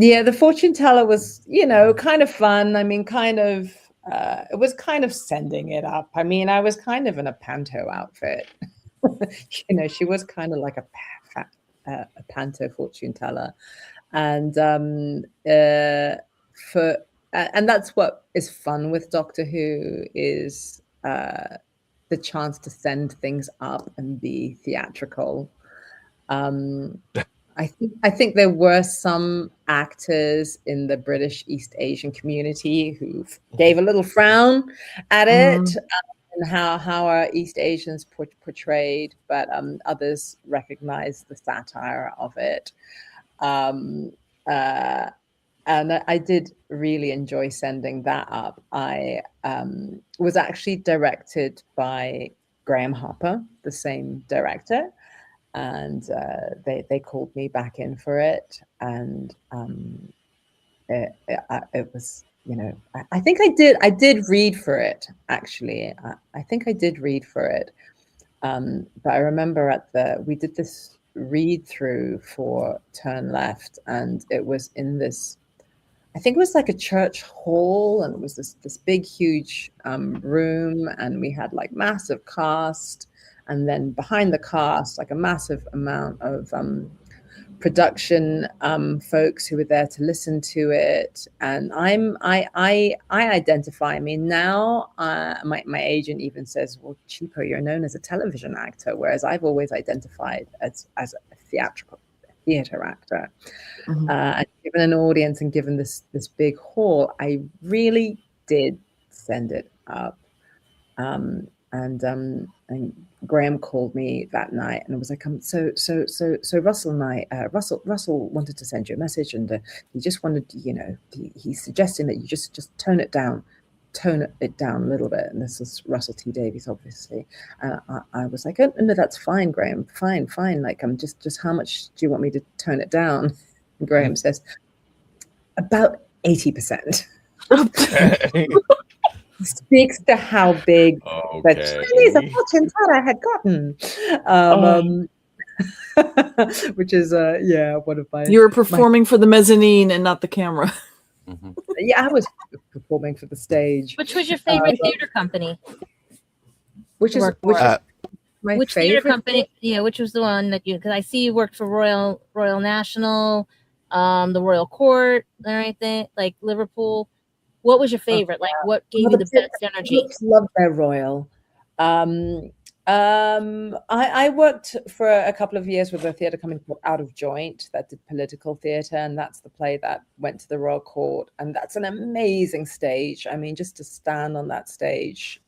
The fortune teller was, kind of fun. I mean, it was kind of sending it up. I mean, I was kind of in a panto outfit. She was kind of like a panto fortune teller. And and that's what is fun with Doctor Who, is the chance to send things up and be theatrical. I think there were some actors in the British East Asian community who gave a little frown at it, and how are East Asians portrayed, but others recognize the satire of it. And I did really enjoy sending that up. I was actually directed by Graham Harper, the same director, and they called me back in for it, and it was, you know, I think I did read for it, actually. I think I did read for it, but I remember we did this read through for Turn Left, and it was in this, I think it was like a church hall, and it was this big, huge room, and we had like massive cast, and then behind the cast, like a massive amount of production folks who were there to listen to it. And I identify. I mean, now my agent even says, "Well, Chipo, you're known as a television actor," whereas I've always identified as a theater actor. And given an audience and given this big hall, I really did send it up. And Graham called me that night and was like, so Russell and Russell wanted to send you a message, and he just wanted, you know, he's suggesting that you just tone it down a little bit. And this is Russell T Davies, obviously. I was like, oh, no, that's fine, Graham, fine. Like, just how much do you want me to tone it down? And Graham says, about 80%. Speaks to how big the Chinese fortune teller had gotten. Which is one of my. You were performing for the mezzanine and not the camera. Yeah, I was performing for the stage. Which was your favorite theater company? Which theater company? Yeah, which was the one that you? Because I see you worked for Royal National, the Royal Court, and everything, like Liverpool. What was your favorite? Like, what gave you the best energy? Love their Royal. I worked for a couple of years with a theatre company called Out of Joint that did political theatre, and that's the play that went to the Royal Court, and that's an amazing stage. I mean, just to stand on that stage,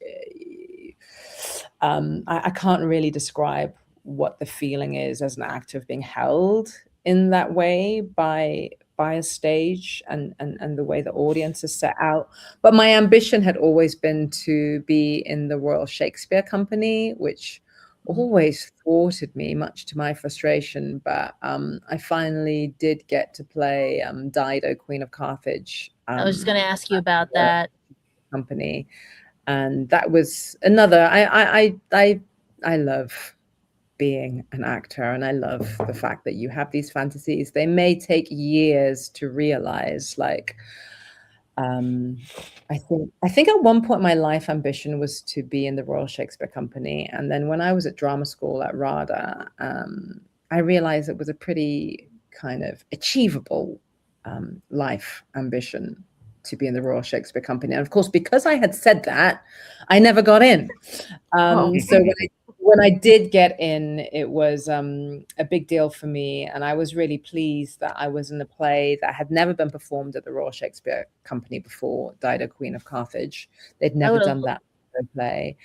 I can't really describe what the feeling is as an actor of being held in that way by a stage and the way the audience is set out. But my ambition had always been to be in the Royal Shakespeare Company, which always thwarted me, much to my frustration. But I finally did get to play Dido, Queen of Carthage. I was just going to ask you about that company, and that was another. I love being an actor, and I love the fact that you have these fantasies. They may take years to realize. Like, I think at one point my life ambition was to be in the Royal Shakespeare Company, and then when I was at drama school at RADA, I realized it was a pretty kind of achievable life ambition to be in the Royal Shakespeare Company. And of course, because I had said that, I never got in. So when I did get in, it was a big deal for me. And I was really pleased that I was in a play that had never been performed at the Royal Shakespeare Company before, Dido, Queen of Carthage. They'd never done that play.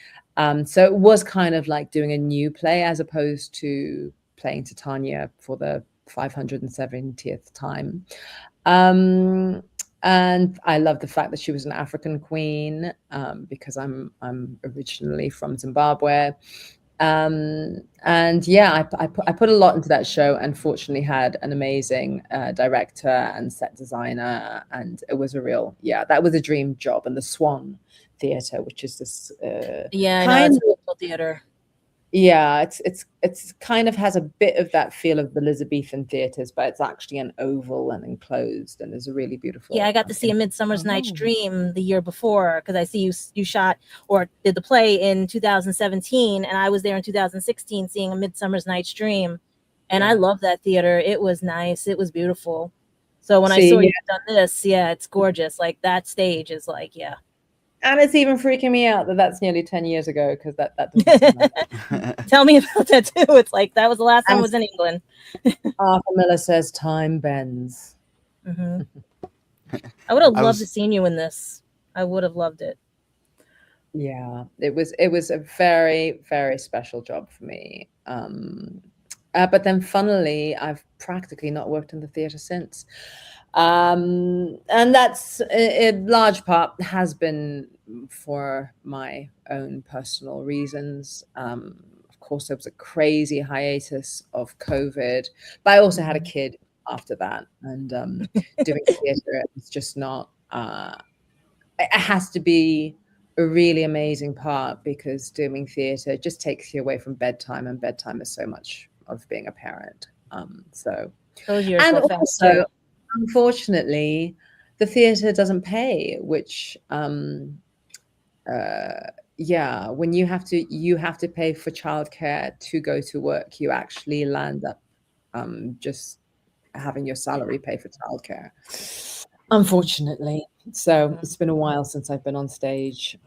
So it was kind of like doing a new play as opposed to playing Titania for the 570th time. And I love the fact that she was an African queen, because I'm originally from Zimbabwe. And yeah, I put a lot into that show, and fortunately had an amazing director and set designer, and it was that was a dream job. And the Swan Theatre, which is this kind of local theater. Yeah, it's kind of has a bit of that feel of the Elizabethan theatres, but it's actually an oval and enclosed, and there's a really beautiful. Yeah, I got to see A Midsummer's Night's Dream the year before, because I see you shot or did the play in 2017, and I was there in 2016 seeing A Midsummer's Night's Dream, and I love that theater. It was nice. It was beautiful. So when I saw you done this, it's gorgeous. Like, that stage is like, And it's even freaking me out that that's nearly 10 years ago, because that doesn't Tell me about that too. It's like, that was the last time I was in England. Arthur Miller says time bends. Mm-hmm. I would have loved to seen you in this. I would have loved it. Yeah, it was a very, very special job for me. But then funnily, I've practically not worked in the theatre since. And that's in large part has been for my own personal reasons. Of course, there was a crazy hiatus of COVID, but I also had a kid after that, and doing theater is just not. It has to be a really amazing part, because doing theater just takes you away from bedtime, and bedtime is so much of being a parent. So those years and go fast also, too. unfortunately, the theater doesn't pay, which yeah, when you have to pay for childcare to go to work, you actually land up just having your salary pay for childcare, unfortunately. So it's been a while since I've been on stage,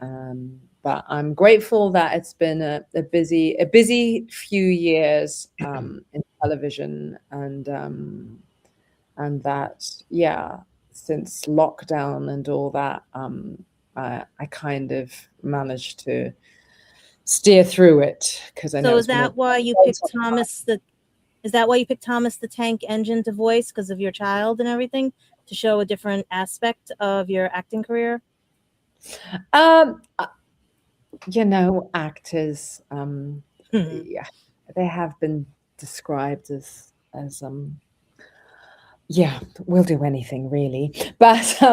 but I'm grateful that it's been a busy few years in television, and that, yeah, since lockdown and all that, I kind of managed to steer through it, because I know. So is that why you picked Thomas the Tank Engine to voice, because of your child and everything, to show a different aspect of your acting career? Actors, yeah, they have been described as yeah, we'll do anything really. But I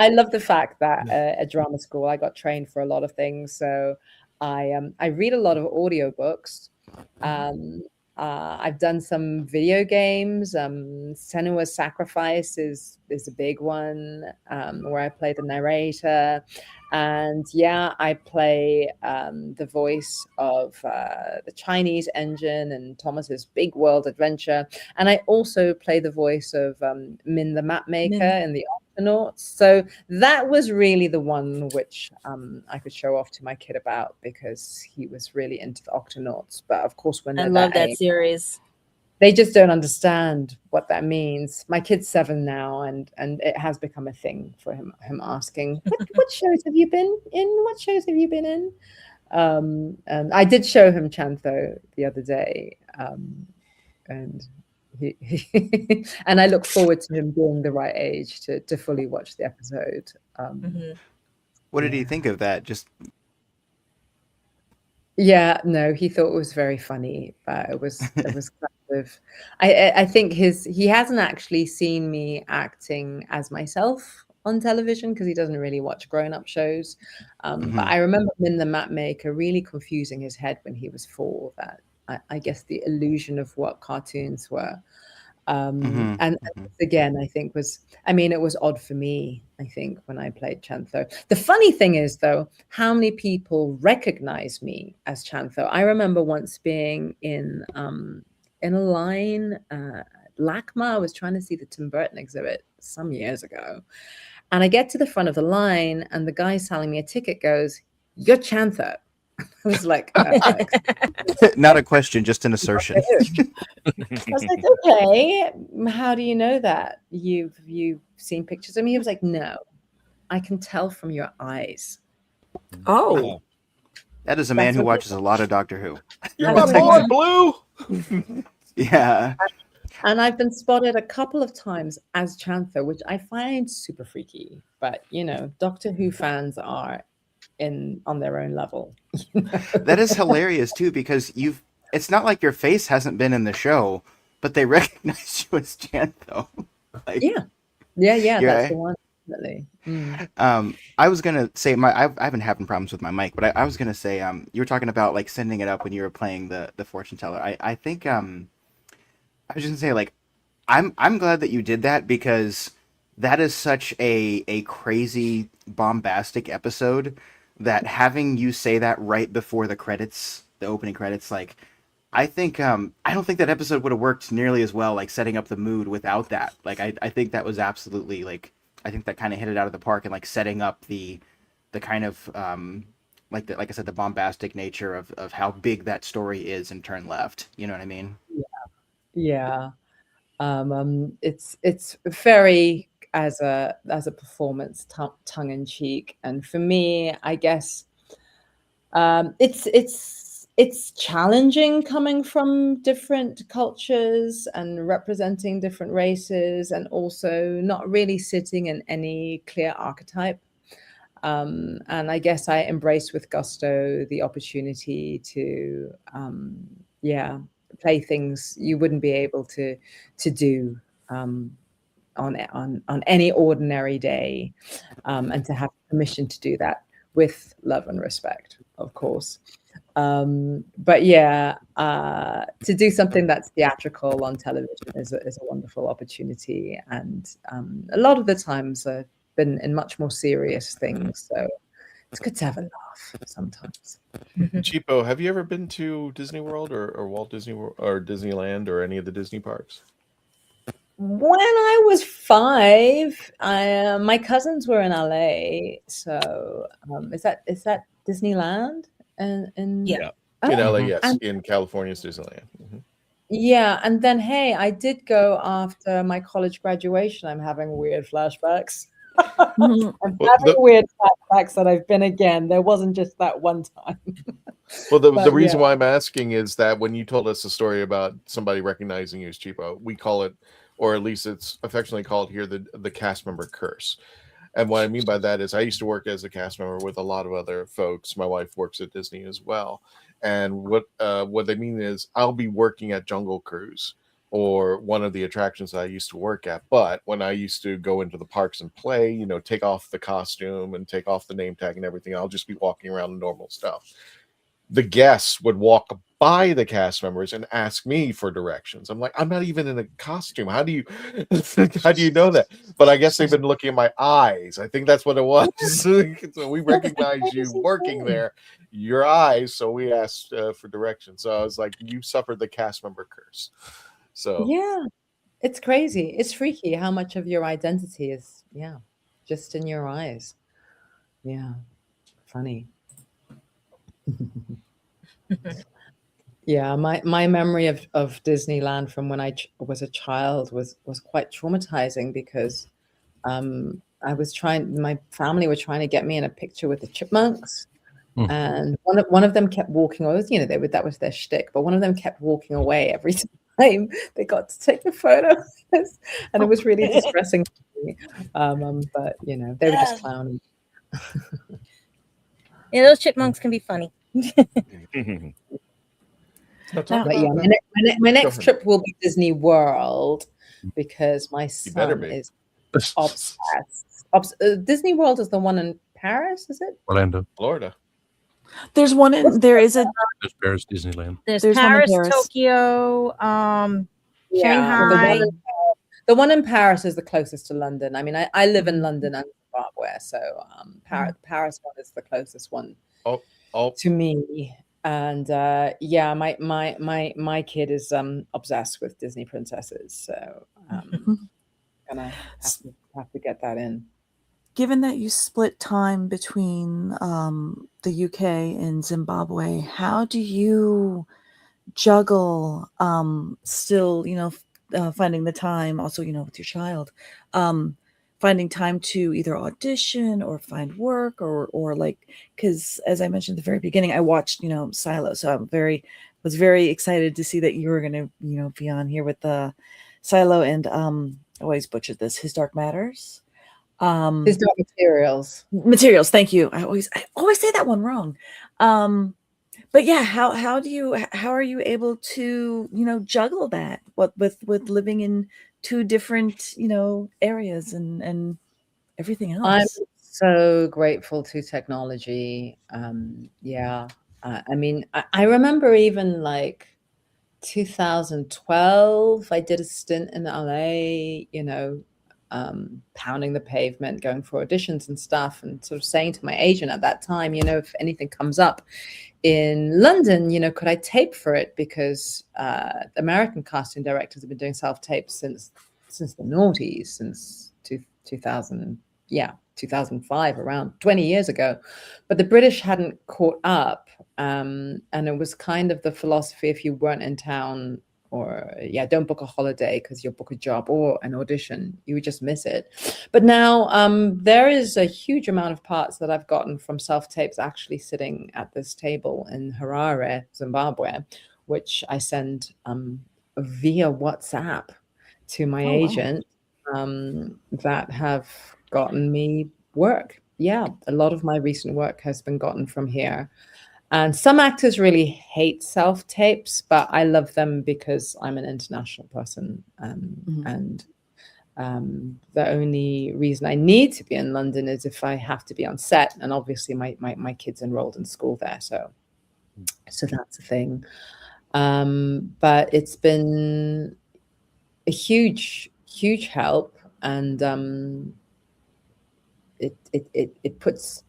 love the fact that at drama school I got trained for a lot of things. So I read a lot of audiobooks. I've done some video games. Senua's Sacrifice is a big one, where I play the narrator. And yeah, I play the voice of the Chinese Engine and Thomas's Big World Adventure. And I also play the voice of Min the Mapmaker in the Octonauts. So that was really the one which I could show off to my kid about, because he was really into the Octonauts. But of course, when I love that series. They just don't understand what that means. My kid's 7 now, and it has become a thing for him asking, what shows have you been in? What shows have you been in? And I did show him Chantho the other day, and he and I look forward to him being the right age to fully watch the episode. What did he think of that? Just Yeah, no, he thought it was very funny, but it was kind of. I think he hasn't actually seen me acting as myself on television, because he doesn't really watch grown-up shows. But I remember Min the Mapmaker really confusing his head when he was 4. That I guess the illusion of what cartoons were. And again, I think it was odd for me, I think, when I played Chantho. The funny thing is, though, how many people recognize me as Chantho. I remember once being in a line, LACMA. I was trying to see the Tim Burton exhibit some years ago. And I get to the front of the line, and the guy selling me a ticket goes, "You're Chantho." I was like, not a question, just an assertion. I was like, okay, how do you know that? You've seen pictures of me? He was like, no, I can tell from your eyes. Oh. That is a man who watches a lot of Doctor Who. You're my boy, Blue! Yeah. And I've been spotted a couple of times as Chantho, which I find super freaky. But, Doctor Who fans are on their own level. That is hilarious, too, because it's not like your face hasn't been in the show, but they recognize you as Chantho. Yeah, that's the one. Definitely. I was gonna say I've been having problems with my mic, but I was gonna say you were talking about like sending it up when you were playing the fortune teller. I think I was just gonna say, like, I'm glad that you did that, because that is such a crazy bombastic episode that having you say that right before the opening credits, like, I think I don't think that episode would have worked nearly as well, like setting up the mood without that. Like I think that was absolutely, like, I think that kind of hit it out of the park, and like setting up the kind of like I said, the bombastic nature of how big that story is in Turn Left. You know what I mean? Yeah. It's very as a performance, tongue in cheek, and for me, I guess it's it's challenging coming from different cultures and representing different races, and also not really sitting in any clear archetype. And I guess I embraced with gusto the opportunity to, play things you wouldn't be able to do on any ordinary day, and to have permission to do that with love and respect, of course. But yeah, to do something that's theatrical on television is a wonderful opportunity, and a lot of the times I've been in much more serious things, so it's good to have a laugh sometimes. Chipo, have you ever been to Disney World or Walt Disney World or Disneyland or any of the Disney parks? When I was 5, my cousins were in LA, so is that Disneyland? And Yeah. Oh, In LA, yes. and In California's Disneyland. yeah, and then hey, I did go after my college graduation. I'm having weird flashbacks. I'm Well, having weird flashbacks that I've been again. There wasn't just that one time. Well, the But reason yeah. why I'm asking is that when you told us the story about somebody recognizing you as Chipo, we call it, or at least it's affectionately called here, the cast member curse. And what I mean by that is I used to work as a cast member with a lot of other folks. My wife works at Disney as well. And what they mean is I'll be working at Jungle Cruise or one of the attractions that I used to work at. But when I used to go into the parks and play, you know, take off the costume and take off the name tag and everything, I'll just be walking around the normal stuff. The guests would walk by the cast members and ask me for directions. I'm like, I'm not even in a costume. How do you know that? But I guess they've been looking at my eyes. I think that's what it was. So we recognize you working there, your eyes. So we asked for directions. So I was like, you suffered the cast member curse. So Yeah, it's crazy. It's freaky how much of your identity is, just in your eyes. Yeah, funny. Yeah, my memory of Disneyland from when I was a child was quite traumatizing because my family were trying to get me in a picture with the chipmunks, and one of them kept walking away. You know, that was their shtick, but one of them kept walking away every time they got to take a photo, and it was really distressing to me. But you know, they were just clowning. Yeah, those chipmunks can be funny. But yeah, my next trip will be Disney World because my son is obsessed. Disney World is the one in Paris, is it? Orlando, Florida. There's one in There's Paris Disneyland. There's one in Paris, Paris. Tokyo, Yeah, Shanghai. the one in Paris is the closest to London. I mean, I live in London and Zimbabwe, so Paris one is the closest one to me. And yeah, my kid is obsessed with Disney princesses, so gonna have to get that in. Given that you split time between the UK and Zimbabwe, how do you juggle still, finding the time, also, with your child, finding time to either audition or find work or like, because as I mentioned at the very beginning, I watched, Silo. So was very excited to see that you were going to, be on here with the Silo and I always butchered this, His Dark Matters. His Dark Materials. Thank you. I always say that one wrong. But yeah, how are you able to, juggle that with living in two different, areas and everything else? I'm so grateful to technology. Yeah. I mean, I remember even like 2012, I did a stint in LA, pounding the pavement, going for auditions and stuff, and sort of saying to my agent at that time, if anything comes up in London, could I tape for it? Because American casting directors have been doing self-tapes since the noughties, since 2000, 2005, around 20 years ago. But the British hadn't caught up, and it was kind of the philosophy: if you weren't in town don't book a holiday because you'll book a job or an audition. You would just miss it. But now there is a huge amount of parts that I've gotten from self-tapes actually sitting at this table in Harare, Zimbabwe, which I send via WhatsApp to my agent that have gotten me work. Yeah, a lot of my recent work has been gotten from here. And some actors really hate self-tapes, but I love them because I'm an international person. And the only reason I need to be in London is if I have to be on set. And obviously my kid's enrolled in school there. So that's the thing. But it's been a huge help. And it puts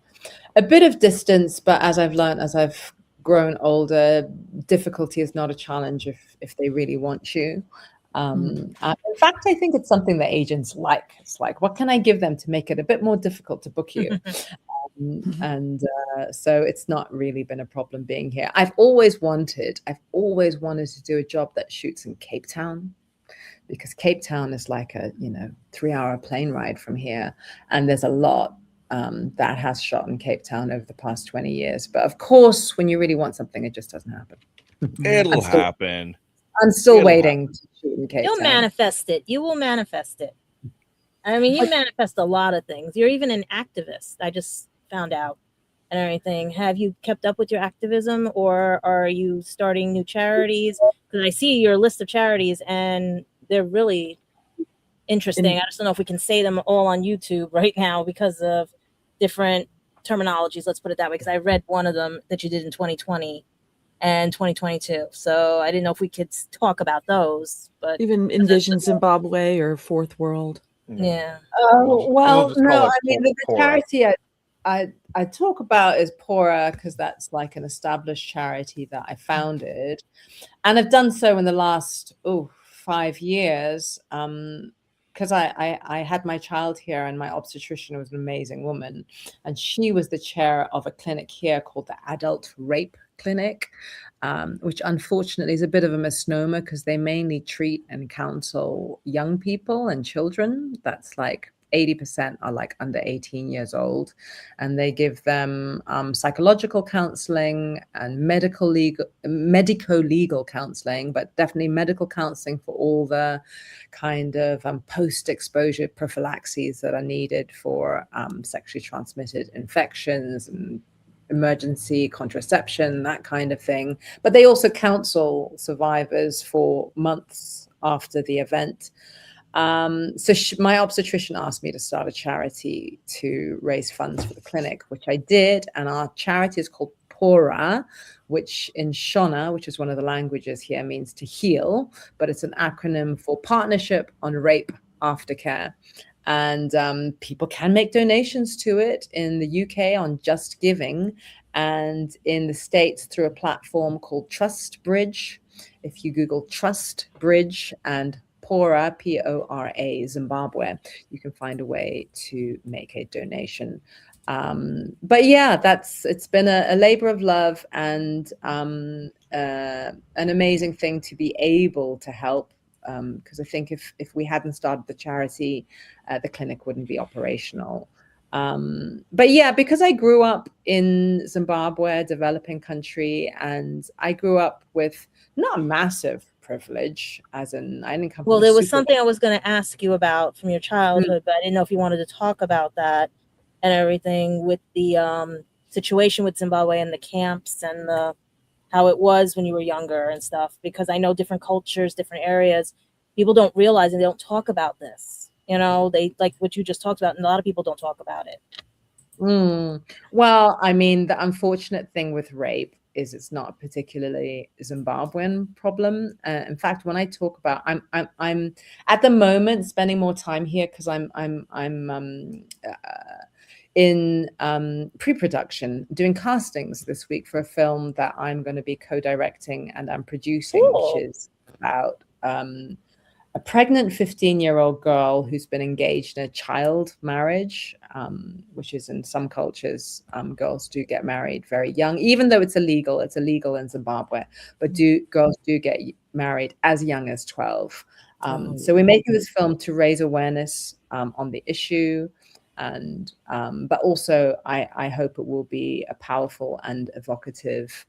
a bit of distance, but as I've learned, as I've grown older, difficulty is not a challenge if they really want you. In fact, I think it's something that agents like. It's like, what can I give them to make it a bit more difficult to book you? So it's not really been a problem being here. I've always wanted to do a job that shoots in Cape Town, because Cape Town is like a 3-hour plane ride from here, and there's a lot that has shot in Cape Town over the past 20 years. But of course, when you really want something, it just doesn't happen. It'll happen. I'm still waiting to shoot in Cape You'll Town. manifest it. You will manifest it. I mean, you manifest a lot of things. You're even an activist. I just found out and everything. Have you kept up with your activism, or are you starting new charities? Because I see your list of charities and they're really interesting. I just don't know if we can say them all on YouTube right now because of different terminologies. Let's put it that way. Because I read one of them that you did in 2020 and 2022. So I didn't know if we could talk about those. But even Envision Zimbabwe or Fourth World. Yeah. Well, no, I mean the charity I talk about is Pora, because that's like an established charity that I founded, and I've done so in the last 5 years. Because I had my child here, and my obstetrician was an amazing woman, and she was the chair of a clinic here called the Adult Rape Clinic, which unfortunately is a bit of a misnomer because they mainly treat and counsel young people and children. That's like 80% are like under 18 years old, and they give them psychological counseling and medico-legal counseling, but definitely medical counseling for all the kind of post-exposure prophylaxis that are needed for sexually transmitted infections and emergency contraception, that kind of thing. But they also counsel survivors for months after the event. So my obstetrician asked me to start a charity to raise funds for the clinic, which I did. And our charity is called Pora, which in Shona, which is one of the languages here, means to heal, but it's an acronym for Partnership on Rape Aftercare. And people can make donations to it in the UK on Just Giving, and in the States through a platform called Trust Bridge. If you Google Trust Bridge and Pora, P-O-R-A, Zimbabwe, you can find a way to make a donation. But yeah, it's been a labor of love and an amazing thing to be able to help. Because I think if we hadn't started the charity, the clinic wouldn't be operational. But yeah, because I grew up in Zimbabwe, a developing country, and I grew up with not massive privilege, as in I didn't come from there was something I was going to ask you about from your childhood, but I didn't know if you wanted to talk about that and everything with the situation with Zimbabwe and the camps and how it was when you were younger and stuff, because I know different cultures, different areas, people don't realize and they don't talk about this. They like what you just talked about, and a lot of people don't talk about it. Well, I mean, the unfortunate thing with rape is it's not a particularly Zimbabwean problem. In fact, when I talk about, I'm at the moment spending more time here because I'm in pre-production, doing castings this week for a film that I'm going to be co-directing and I'm producing, which is about a pregnant 15-year-old girl who's been engaged in a child marriage, which is in some cultures, girls do get married very young, even though it's illegal. It's illegal in Zimbabwe, but girls do get married as young as 12. So we're making this film to raise awareness on the issue, and but also I hope it will be a powerful and evocative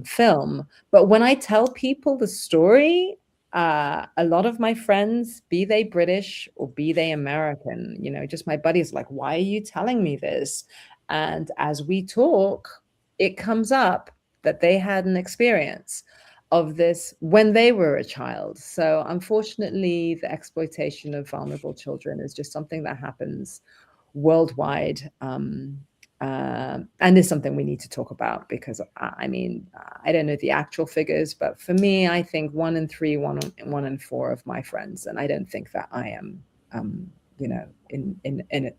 film. But when I tell people the story, a lot of my friends, be they British or be they American, just my buddies, like, why are you telling me this? And as we talk, it comes up that they had an experience of this when they were a child. So unfortunately, the exploitation of vulnerable children is just something that happens worldwide. And is something we need to talk about, because I don't know the actual figures, but for me, I think 1 in 3, 1 in 4 of my friends, and I don't think that I am, in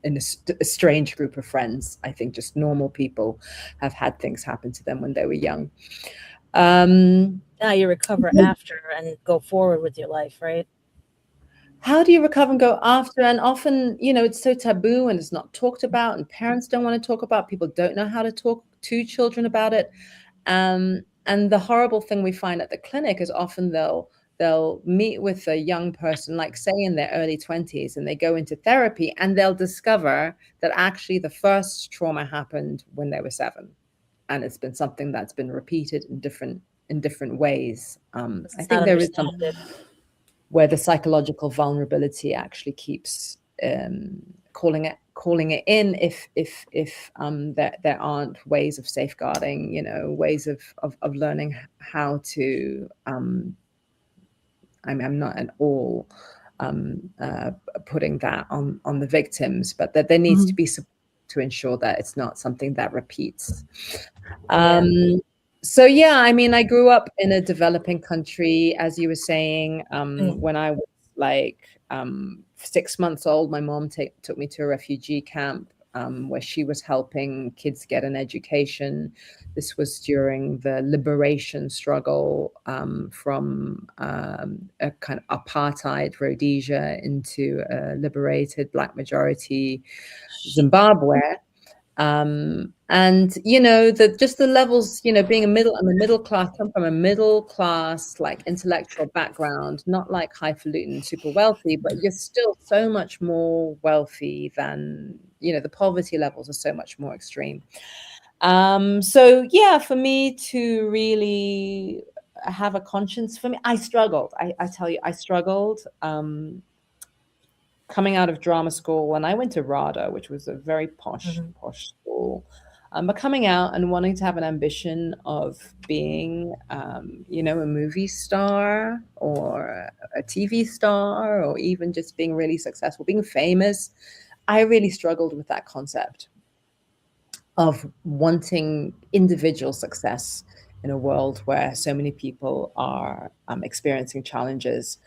a strange group of friends. I think just normal people have had things happen to them when they were young. Now you recover after and go forward with your life, right? How do you recover and go after? And often, it's so taboo and it's not talked about, and parents don't want to talk about. People don't know how to talk to children about it. And the horrible thing we find at the clinic is often they'll meet with a young person, like say in their early 20s, and they go into therapy and they'll discover that actually the first trauma happened when they were 7, and it's been something that's been repeated in different ways. I think there is something where the psychological vulnerability actually keeps calling it in if there aren't ways of safeguarding, ways of learning how to. I'm not at all putting that on the victims, but that there needs to be support to ensure that it's not something that repeats. So yeah, I grew up in a developing country, as you were saying. When I was like 6 months old, my mom took me to a refugee camp where she was helping kids get an education. This was during the liberation struggle from a kind of apartheid Rhodesia into a liberated Black majority Zimbabwe. And just the levels, I'm a middle class, come from a middle class, like intellectual background, not like highfalutin, super wealthy, but you're still so much more wealthy than, the poverty levels are so much more extreme. So yeah, for me to really have a conscience, for me, I struggled. I tell you, I struggled. Coming out of drama school, and I went to RADA, which was a very posh school, but coming out and wanting to have an ambition of being, a movie star or a TV star, or even just being really successful, being famous, I really struggled with that concept of wanting individual success in a world where so many people are experiencing challenges.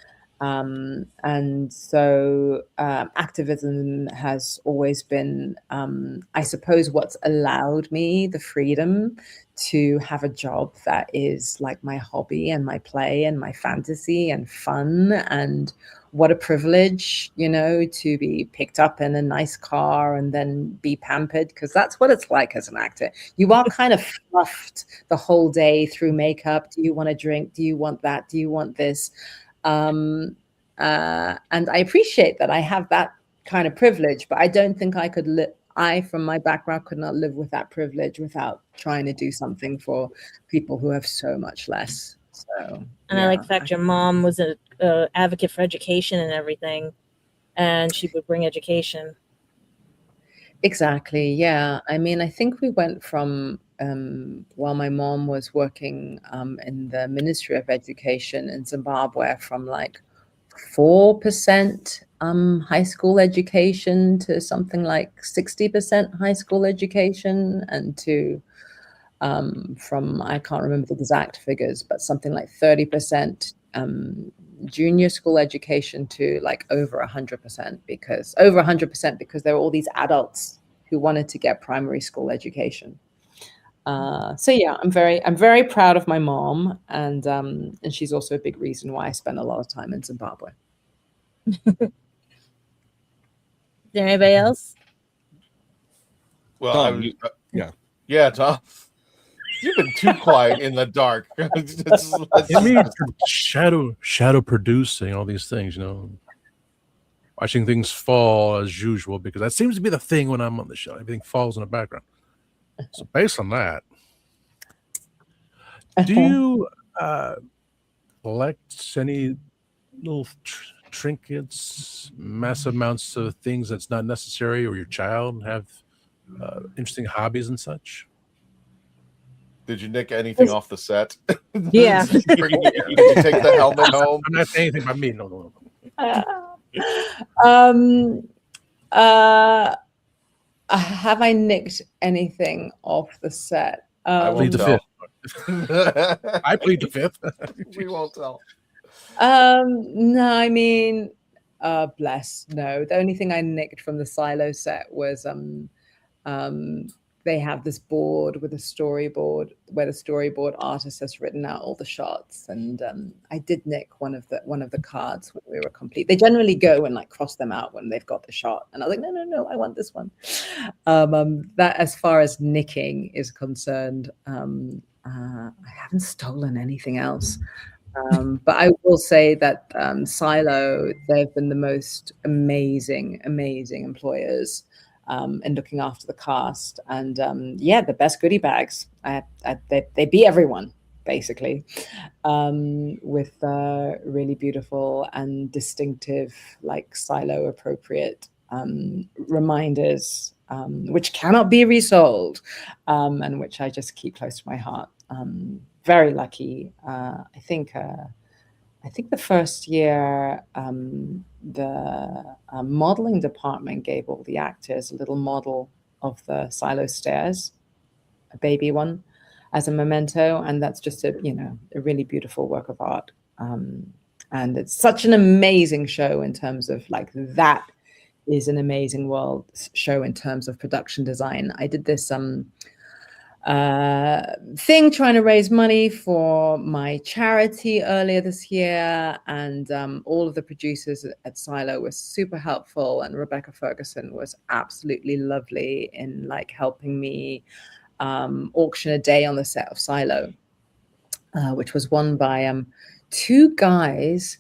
And so activism has always been, I suppose, what's allowed me the freedom to have a job that is like my hobby and my play and my fantasy and fun. And what a privilege, to be picked up in a nice car and then be pampered, because that's what it's like as an actor. You are kind of fluffed the whole day through makeup. Do you want a drink? Do you want that? Do you want this? And I appreciate that I have that kind of privilege, but I don't think I could live. From my background, could not live with that privilege without trying to do something for people who have so much less. So, and I like the fact your mom was an advocate for education and everything, and she would bring education. Exactly. Yeah. I think we went from, while my mom was working in the Ministry of Education in Zimbabwe, from like 4% high school education to something like 60% high school education, and to from, I can't remember the exact figures, but something like 30% junior school education to like over 100%, because there were all these adults who wanted to get primary school education. So yeah, I'm very proud of my mom, and she's also a big reason why I spend a lot of time in Zimbabwe. Is there anybody else? Well, Tom, yeah, Tom. You've been too quiet in the dark. I mean, shadow producing all these things, watching things fall as usual, because that seems to be the thing when I'm on the show. Everything falls in the background. So based on that, do you collect any little trinkets, massive amounts of things that's not necessary, or your child have interesting hobbies and such? Did you nick anything off the set? Yeah. Did you take the helmet home? I'm not saying anything about me. No. Have I nicked anything off the set? I plead the won't fifth. I plead the fifth. We won't tell. No, I mean, bless. No, the only thing I nicked from the Silo set was they have this board with a storyboard where the storyboard artist has written out all the shots, and I did nick one of the cards when we were complete. They generally go and like cross them out when they've got the shot, and I was like, no, I want this one. That, as far as nicking is concerned, I haven't stolen anything else. But I will say that Silo, they've been the most amazing employers in looking after the cast, and the best goodie bags. They beat everyone basically, with really beautiful and distinctive, like Silo appropriate reminders, which cannot be resold, and which I just keep close to my heart. Very lucky. I think the first year, the modeling department gave all the actors a little model of the Silo stairs, a baby one, as a memento, and that's just a really beautiful work of art. And it's such an amazing show in terms of like that is an amazing world show in terms of production design. I did this thing trying to raise money for my charity earlier this year, and all of the producers at Silo were super helpful, and Rebecca Ferguson was absolutely lovely in like helping me auction a day on the set of Silo, which was won by two guys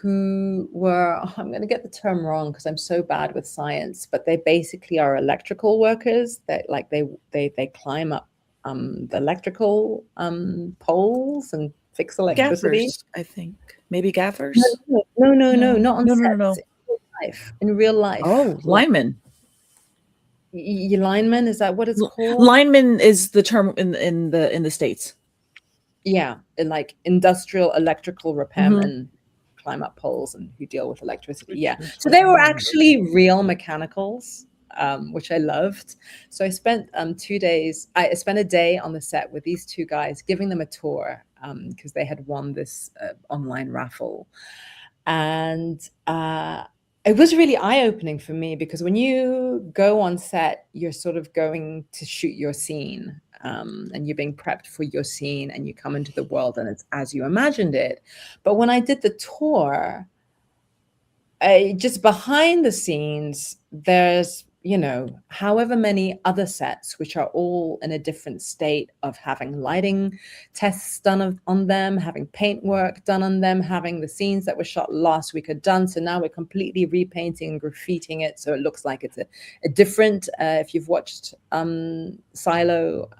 who were, I'm going to get the term wrong because I'm so bad with science, but they basically are electrical workers that like they climb up the electrical poles and fix electricity. Gaffers, I think. Maybe gaffers? No, not on sets. No. In real life. Oh, lineman. Lineman, is that what it's called? Lineman is the term in the States. Yeah, in like industrial electrical repairmen climb up poles and who deal with electricity. Yeah, so they were actually real mechanicals, which I loved. So I spent 2 days. I spent a day on the set with these two guys, giving them a tour because they had won this online raffle, and it was really eye-opening for me because when you go on set, you're sort of going to shoot your scene. And you're being prepped for your scene, and you come into the world and it's as you imagined it. But when I did the tour, just behind the scenes, there's, however many other sets, which are all in a different state of having lighting tests done on them, having paint work done on them, having the scenes that were shot last week are done. So now we're completely repainting and graffitiing it. So it looks like it's a different, if you've watched Silo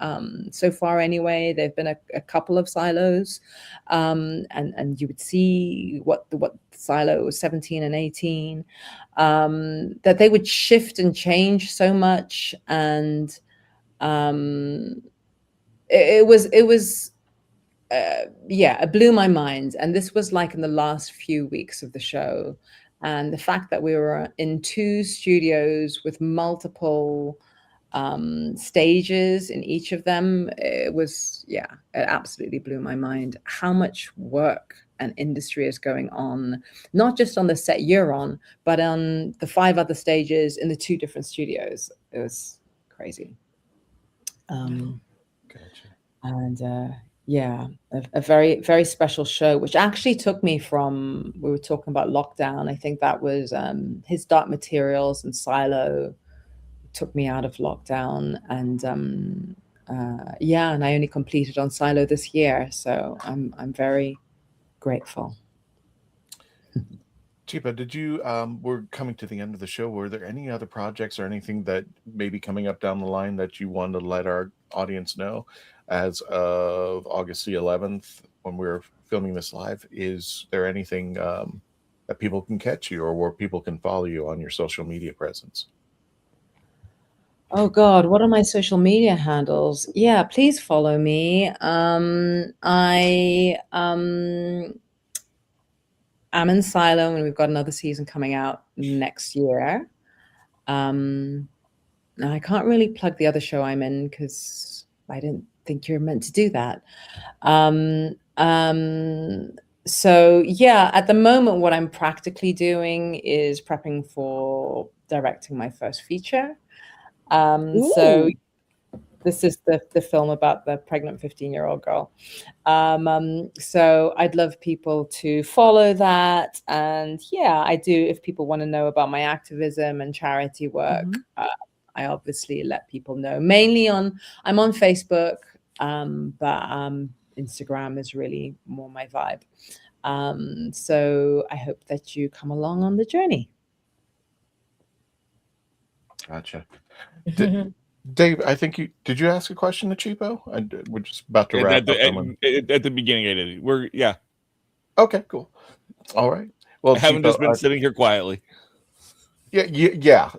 so far anyway, there've been a couple of Silos, and you would see what Silo 17 and 18, that they would shift and change so much, and it blew my mind. And this was like in the last few weeks of the show, and the fact that we were in 2 studios with multiple stages in each of them, it absolutely blew my mind how much work and industry is going on, not just on the set you're on, but on the 5 other stages in the 2 different studios. It was crazy. Gotcha. And yeah, a very, very special show, which actually took me from, we were talking about lockdown. I think that was his Dark Materials and Silo took me out of lockdown. And yeah, and I only completed on Silo this year. So I'm very grateful. Chipo, did you we're coming to the end of the show. Were there any other projects or anything that may be coming up down the line that you wanted to let our audience know as of August the 11th when we're filming this live? Is there anything that people can catch you or where people can follow you on your social media presence? Oh God, what are my social media handles? Yeah, please follow me. I'm in Silo, and we've got another season coming out next year. And I can't really plug the other show I'm in because I didn't think you're meant to do that. So yeah, at the moment, what I'm practically doing is prepping for directing my first feature. So this is the film about the pregnant 15-year-old girl. So I'd love people to follow that. And yeah, I do. If people want to know about my activism and charity work, I obviously let people know. Mainly I'm on Facebook, but Instagram is really more my vibe. So I hope that you come along on the journey. Gotcha. Dave, I think did you ask a question to Chipo? We're just about to wrap up. At the beginning, I did. Yeah. Okay, cool. All right. Well, I haven't Chipo, just been sitting here quietly. Yeah.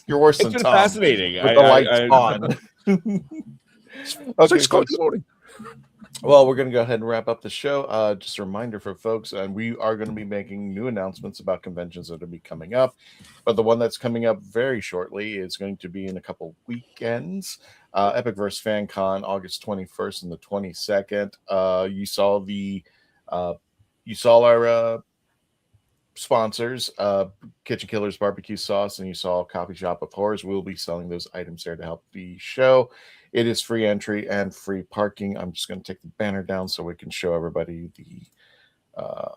You're worse than been Tom. Fascinating. With the lights on. Okay, folks. Well, we're going to go ahead and wrap up the show. Just a reminder for folks, and we are going to be making new announcements about conventions that will be coming up. But the one that's coming up very shortly is going to be in a couple weekends. Epicverse Fan Con, August 21st and the 22nd. You saw our sponsors, Kitchen Killers Barbecue Sauce, and you saw Coffee Shop of Horrors. We'll be selling those items there to help the show. It is free entry and free parking. I'm just going to take the banner down so we can show everybody the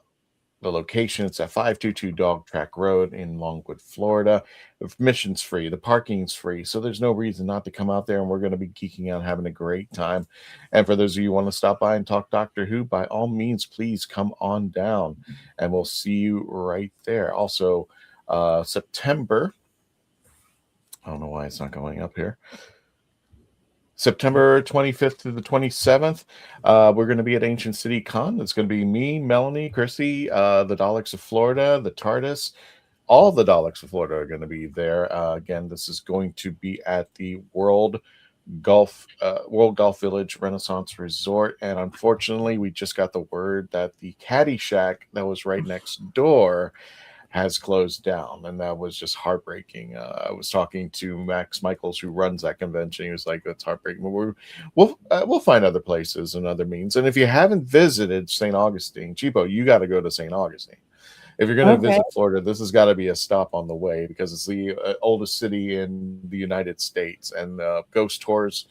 location. It's at 522 Dog Track Road in Longwood, Florida. The admission's free. The parking's free. So there's no reason not to come out there, and we're going to be geeking out, having a great time. And for those of you who want to stop by and talk Doctor Who, by all means, please come on down, and we'll see you right there. Also, September, I don't know why it's not going up here. September 25th to the 27th, we're going to be at Ancient City Con. It's going to be me, Melanie, Chrissy, the Daleks of Florida, the Tardis. All the Daleks of Florida are going to be there. Again, this is going to be at the World Golf Village Renaissance Resort. And unfortunately, we just got the word that the Caddy Shack that was right next door has closed down, and that was just heartbreaking. I was talking to Max Michaels, who runs that convention. He was like, "That's heartbreaking." But we'll find other places and other means. And if you haven't visited St. Augustine, Chipo, you got to go to St. Augustine. If you're going to visit Florida, this has got to be a stop on the way because it's the oldest city in the United States, and ghost tours,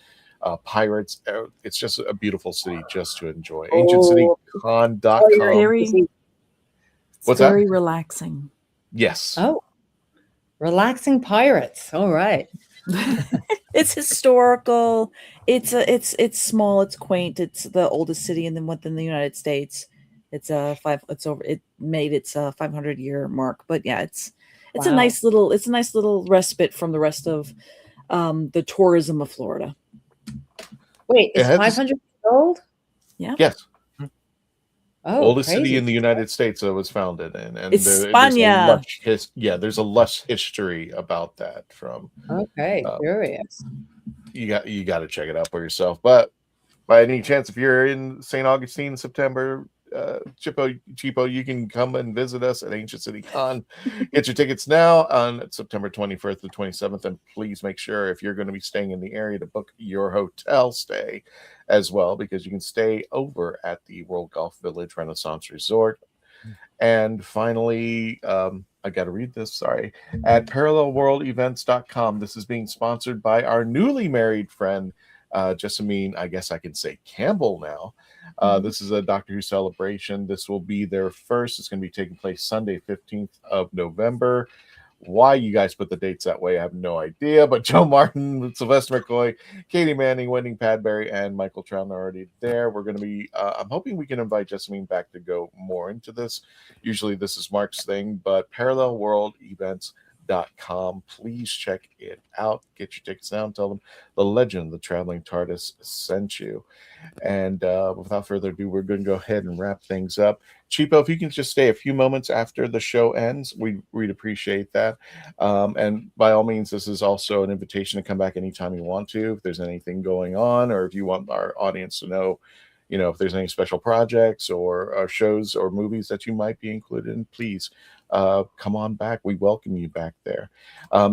pirates. It's just a beautiful city just to enjoy. AncientCityCon.com. It's very relaxing. Yes. Oh, relaxing pirates. All right. It's historical. It's small. It's quaint. It's the oldest city within the United States. It made its 500-year mark. But yeah, it's a nice little respite from the rest of the tourism of Florida. Wait, it's 500 years old? Yeah. Yes. Oh, oldest crazy. city in the United States that was founded, and it's España. There's a lush history about that. From curious. You got to check it out for yourself. But by any chance, if you're in St. Augustine in September, Chipo, you can come and visit us at Ancient City Con. Get your tickets now on September 21st to 27th, and please make sure if you're going to be staying in the area to book your hotel stay as well, because you can stay over at the World Golf Village Renaissance Resort. And finally, I got to read this, sorry, at parallelworldevents.com. This is being sponsored by our newly married friend, Jessamine, I guess I can say Campbell now. This is a Doctor Who celebration. This will be their first. It's going to be taking place Sunday, 15th of November. Why you guys put the dates that way, I have no idea. But Joe Martin, Sylvester McCoy, Katie Manning, Wendy Padbury, and Michael Trout are already there. We're going to be, I'm hoping we can invite Jessamine back to go more into this. Usually this is Mark's thing, but parallelworldevents.com. Please check it out. Get your tickets down. Tell them the legend of the traveling TARDIS sent you. And without further ado, we're going to go ahead and wrap things up. Chipo, if you can just stay a few moments after the show ends, we'd appreciate that. And by all means, this is also an invitation to come back anytime you want to. If there's anything going on, or if you want our audience to know, if there's any special projects or shows or movies that you might be included in, please come on back. We welcome you back there.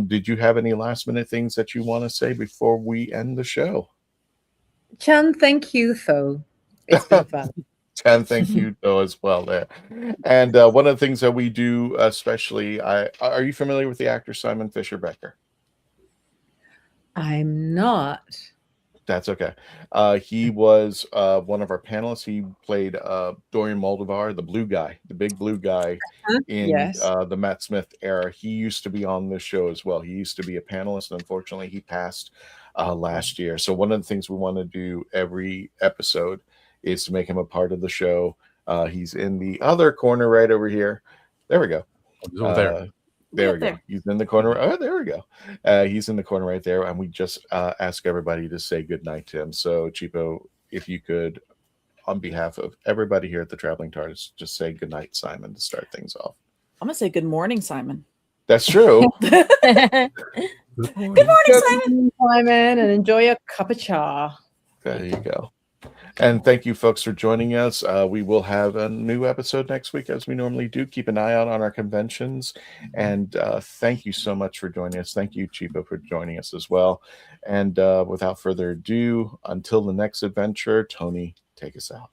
Did you have any last minute things that you want to say before we end the show? Chan, thank you, though. It's been fun. Chan, thank you, though, as well there. And one of the things that we do, especially, are you familiar with the actor Simon Fisher Becker? I'm not. That's okay. He was one of our panelists. He played Dorian Moldovar, the blue guy, the big blue guy in the Matt Smith era. He used to be on this show as well. He used to be a panelist, and unfortunately, he passed last year. So one of the things we want to do every episode is to make him a part of the show. He's in the other corner right over here. There we go. He's over there. There we go. He's in the corner. Oh, there we go. He's in the corner right there. And we just ask everybody to say goodnight to him. So, Chipo, if you could, on behalf of everybody here at the Traveling TARDIS, just say goodnight, Simon, to start things off. I'm going to say good morning, Simon. That's true. Good morning, Simon. Simon, and enjoy a cup of cha. There you go. And thank you, folks, for joining us. We will have a new episode next week, as we normally do. Keep an eye out on our conventions. And thank you so much for joining us. Thank you, Chipo, for joining us as well. And without further ado, until the next adventure, Tony, take us out.